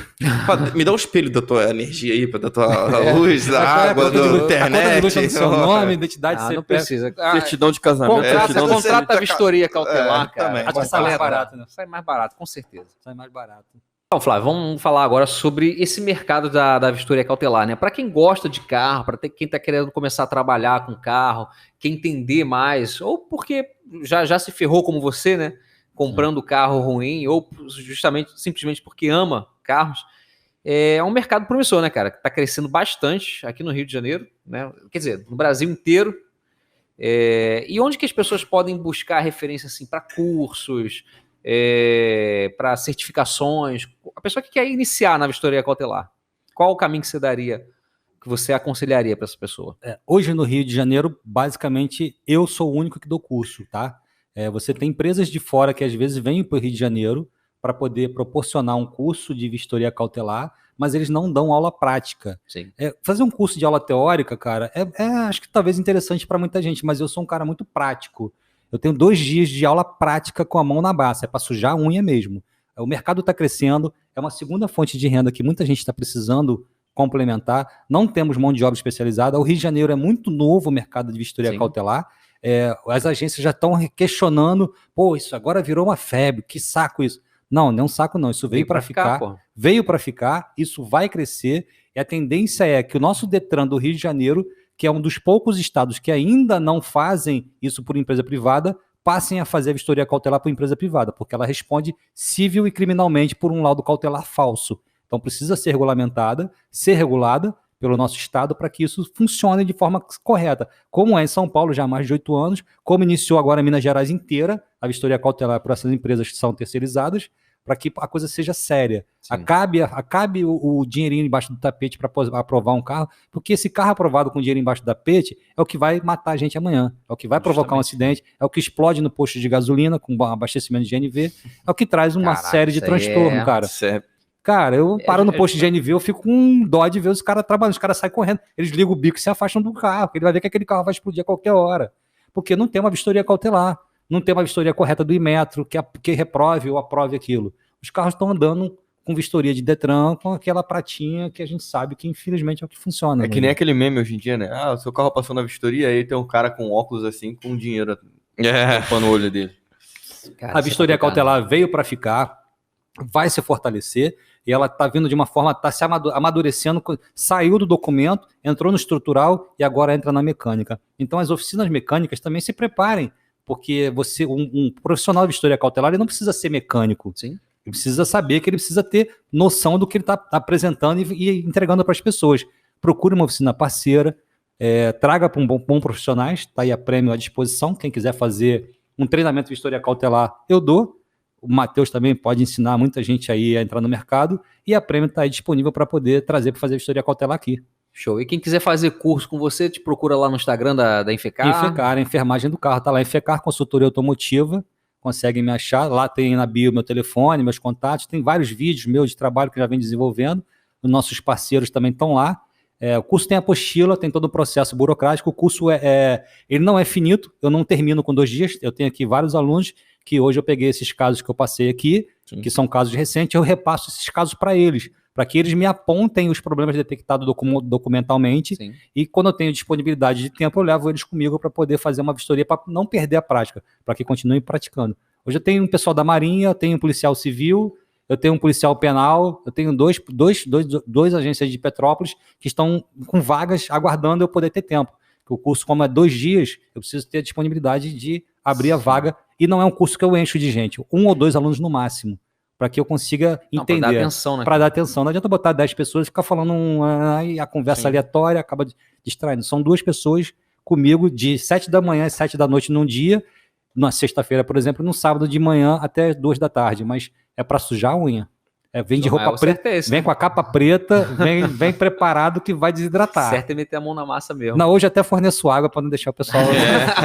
Me dá um espelho da tua energia aí, da tua luz, da água, da internet. Do seu nome, identidade, não precisa. Certidão de casamento. Contrata a vistoria cautelar, cara. Acho que sai mais barato, né? Sai mais barato, com certeza. Sai mais barato. Então, Flávio, vamos falar agora sobre esse mercado da vistoria cautelar, né? Para quem gosta de carro, para quem está querendo começar a trabalhar com carro, quer entender mais, ou porque já se ferrou como você, né? Comprando carro ruim, ou justamente, simplesmente porque ama carros, é um mercado promissor, né, cara? Que está crescendo bastante aqui no Rio de Janeiro, né? Quer dizer, no Brasil inteiro. E onde que as pessoas podem buscar referência assim, para cursos, para certificações? A pessoa que quer iniciar na vistoria cautelar, qual o caminho que você daria, que você aconselharia para essa pessoa? Hoje no Rio de Janeiro, basicamente, eu sou o único que dou curso, tá? Você tem empresas de fora que às vezes vêm para o Rio de Janeiro para poder proporcionar um curso de vistoria cautelar, mas eles não dão aula prática. Sim. Fazer um curso de aula teórica, cara, acho que talvez interessante para muita gente, mas eu sou um cara muito prático. Eu tenho 2 dias de aula prática com a mão na massa, é para sujar a unha mesmo. O mercado está crescendo, é uma segunda fonte de renda que muita gente está precisando complementar. Não temos mão de obra especializada. O Rio de Janeiro é muito novo o mercado de vistoria cautelar. As agências já estão questionando, isso agora virou uma febre, que saco isso. Não é um saco não, isso veio para ficar, isso vai crescer, e a tendência é que o nosso Detran do Rio de Janeiro, que é um dos poucos estados que ainda não fazem isso por empresa privada, passem a fazer a vistoria cautelar por empresa privada, porque ela responde civil e criminalmente por um laudo cautelar falso. Então precisa ser regulamentada, ser regulada pelo nosso estado para que isso funcione de forma correta. Como é em São Paulo já há mais de 8 anos, como iniciou agora em Minas Gerais inteira, a vistoria cautelar por essas empresas que são terceirizadas, para que a coisa seja séria. Acabe o dinheirinho embaixo do tapete para aprovar um carro, porque esse carro aprovado com dinheiro embaixo do tapete é o que vai matar a gente amanhã, é o que vai provocar um acidente, é o que explode no posto de gasolina com abastecimento de GNV, é o que traz uma série de transtorno, cara. Cara, eu paro no posto de GNV, eu fico com dó de ver os caras trabalhando, os caras saem correndo, eles ligam o bico e se afastam do carro, porque ele vai ver que aquele carro vai explodir a qualquer hora, porque não tem uma vistoria cautelar, não tem uma vistoria correta do Inmetro, que reprove ou aprove aquilo. Os carros estão andando com vistoria de Detran, com aquela pratinha que a gente sabe que infelizmente é o que funciona. É que nem aquele meme hoje em dia, né? O seu carro passou na vistoria, aí tem um cara com óculos assim, com dinheiro tampando o olho dele. Cara, a vistoria cautelar veio para ficar, vai se fortalecer, e ela está vindo de uma forma, está se amadurecendo, saiu do documento, entrou no estrutural e agora entra na mecânica. Então as oficinas mecânicas também se preparem, porque um profissional de vistoria cautelar, ele não precisa ser mecânico. Sim. Ele precisa saber que ele precisa ter noção do que ele está apresentando e entregando para as pessoas. Procure uma oficina parceira, traga para um bom profissionais, está aí a prêmio à disposição. Quem quiser fazer um treinamento de vistoria cautelar, eu dou. O Matheus também pode ensinar muita gente aí a entrar no mercado, e a prêmio está aí disponível para poder trazer para fazer vistoria cautelar aqui. Show. E quem quiser fazer curso com você, te procura lá no Instagram da Infecar. Infecar, a enfermagem do carro, tá lá, Infecar Consultoria Automotiva, conseguem me achar, lá tem na bio meu telefone, meus contatos, tem vários vídeos meus de trabalho que eu já venho desenvolvendo, os nossos parceiros também estão lá. O curso tem apostila, tem todo o processo burocrático, o curso ele não é finito, eu não termino com 2 dias, eu tenho aqui vários alunos que hoje eu peguei esses casos que eu passei aqui, que são casos recentes, eu repasso esses casos para eles, para que eles me apontem os problemas detectados documentalmente. Sim. E quando eu tenho disponibilidade de tempo, eu levo eles comigo para poder fazer uma vistoria, para não perder a prática, para que continuem praticando. Hoje eu tenho um pessoal da Marinha, eu tenho um policial civil, eu tenho um policial penal, eu tenho dois agências de Petrópolis que estão com vagas aguardando eu poder ter tempo. Porque o curso, como é 2 dias, eu preciso ter a disponibilidade de abrir a vaga, e não é um curso que eu encho de gente, 1 ou 2 alunos no máximo, para que eu consiga entender. Para dar atenção, né? Para dar atenção. Não adianta botar 10 pessoas e ficar falando a conversa aleatória, acaba distraindo. São 2 pessoas comigo de 7 da manhã às 7 da noite num dia, na sexta-feira, por exemplo, no sábado de manhã até 2 da tarde, mas é para sujar a unha. Vem de roupa preta, vem com a capa preta, vem preparado que vai desidratar. Certo é meter a mão na massa mesmo. Não, hoje até forneço água para não deixar o pessoal...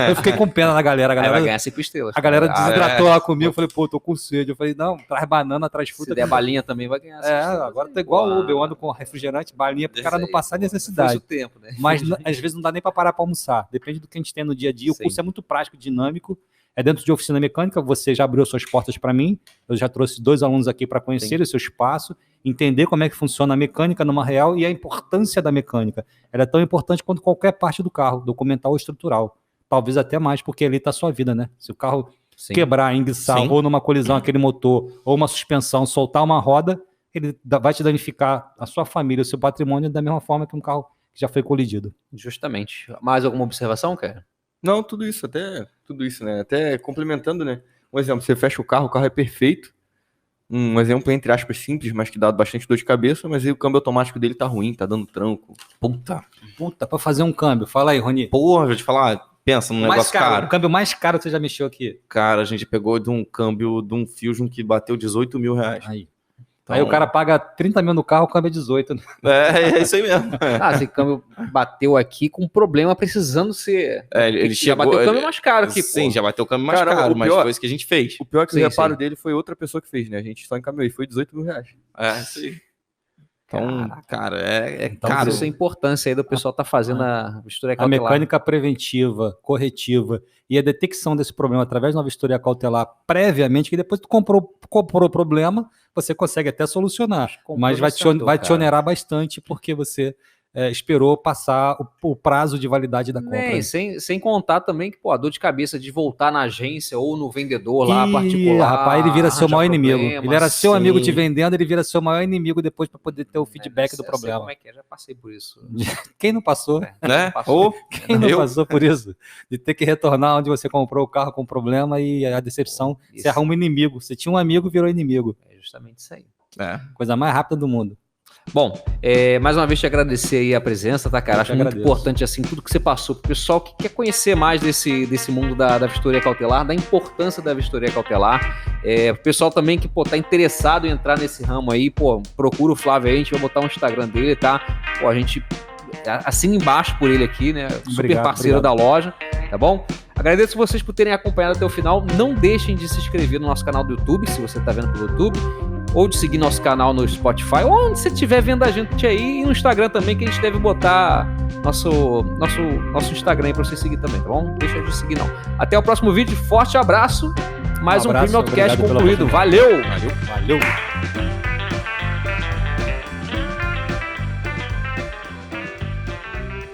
Eu fiquei com pena da galera. Aí vai ganhar 5 estrelas. A galera desidratou lá comigo, eu falei, tô com sede. Eu falei, não, traz banana, traz fruta. Se der balinha também vai ganhar 5 estrelas. Agora tá igual o Uber, eu ando com refrigerante, balinha, pro cara não passar necessidade. O tempo, né? Mas às vezes não dá nem para parar para almoçar. Depende do que a gente tem no dia a dia. O curso é muito prático, dinâmico. É dentro de oficina mecânica, você já abriu suas portas para mim, eu já trouxe 2 alunos aqui para conhecer o seu espaço, entender como é que funciona a mecânica numa real e a importância da mecânica. Ela é tão importante quanto qualquer parte do carro, documental ou estrutural. Talvez até mais, porque ali está a sua vida, né? Se o carro quebrar, enguiçar, ou numa colisão aquele motor, ou uma suspensão, soltar uma roda, ele vai te danificar a sua família, o seu patrimônio, da mesma forma que um carro que já foi colidido. Justamente. Mais alguma observação, cara? Não, tudo isso, né? Até complementando, né? Um exemplo, você fecha o carro é perfeito. Um exemplo, entre aspas, simples, mas que dá bastante dor de cabeça, mas aí o câmbio automático dele tá ruim, tá dando tranco. Puta, pra fazer um câmbio. Fala aí, Rony. Porra, vou te falar, pensa num negócio caro. O câmbio mais caro que você já mexeu aqui. Cara, a gente pegou de um câmbio de um Fusion que bateu 18 mil reais. Aí o cara paga 30 mil no carro, o câmbio é 18. Né? É isso aí mesmo. Esse câmbio bateu aqui com problema, precisando ser... Ele já bateu o câmbio mais caro aqui, Sim, já bateu o câmbio mais caro, mas foi isso que a gente fez. O pior é que o reparo dele foi outra pessoa que fez, né? A gente só encaminhou e foi 18 mil reais. Sim. Então, cara, então, caro. Isso é a importância aí do pessoal tá fazendo a vistoria cautelar. A mecânica preventiva, corretiva e a detecção desse problema através de uma vistoria cautelar previamente, que depois tu comprou o problema, você consegue até solucionar, mas vai te onerar bastante porque você esperou passar o prazo de validade da compra. Sem contar também que a dor de cabeça de voltar na agência ou no vendedor lá particular. Rapaz, ele vira seu maior inimigo. Ele era seu amigo te vendendo, ele vira seu maior inimigo depois para poder ter o feedback do problema. Como é que é? Já passei por isso. Quem não passou? Né? Quem não passou por isso? De ter que retornar onde você comprou o carro com problema e a decepção, você arruma um inimigo. Você tinha um amigo, virou inimigo. É justamente isso aí. Coisa mais rápida do mundo. Bom, mais uma vez te agradecer aí a presença, tá, cara? Acho muito importante, assim, tudo que você passou pro pessoal que quer conhecer mais desse mundo da vistoria cautelar, da importância da vistoria cautelar. O pessoal também que, tá interessado em entrar nesse ramo aí, procura o Flávio aí, a gente vai botar o Instagram dele, tá? A gente assina embaixo por ele aqui, né? Super parceiro da loja, tá bom? Agradeço vocês por terem acompanhado até o final. Não deixem de se inscrever no nosso canal do YouTube, se você tá vendo pelo YouTube, ou de seguir nosso canal no Spotify, ou onde você estiver vendo a gente aí, e no Instagram também, que a gente deve botar nosso Instagram aí pra você seguir também, tá bom? Não deixa de seguir, não. Até o próximo vídeo, forte abraço, mais um Premium Autocast concluído. Valeu! Valeu!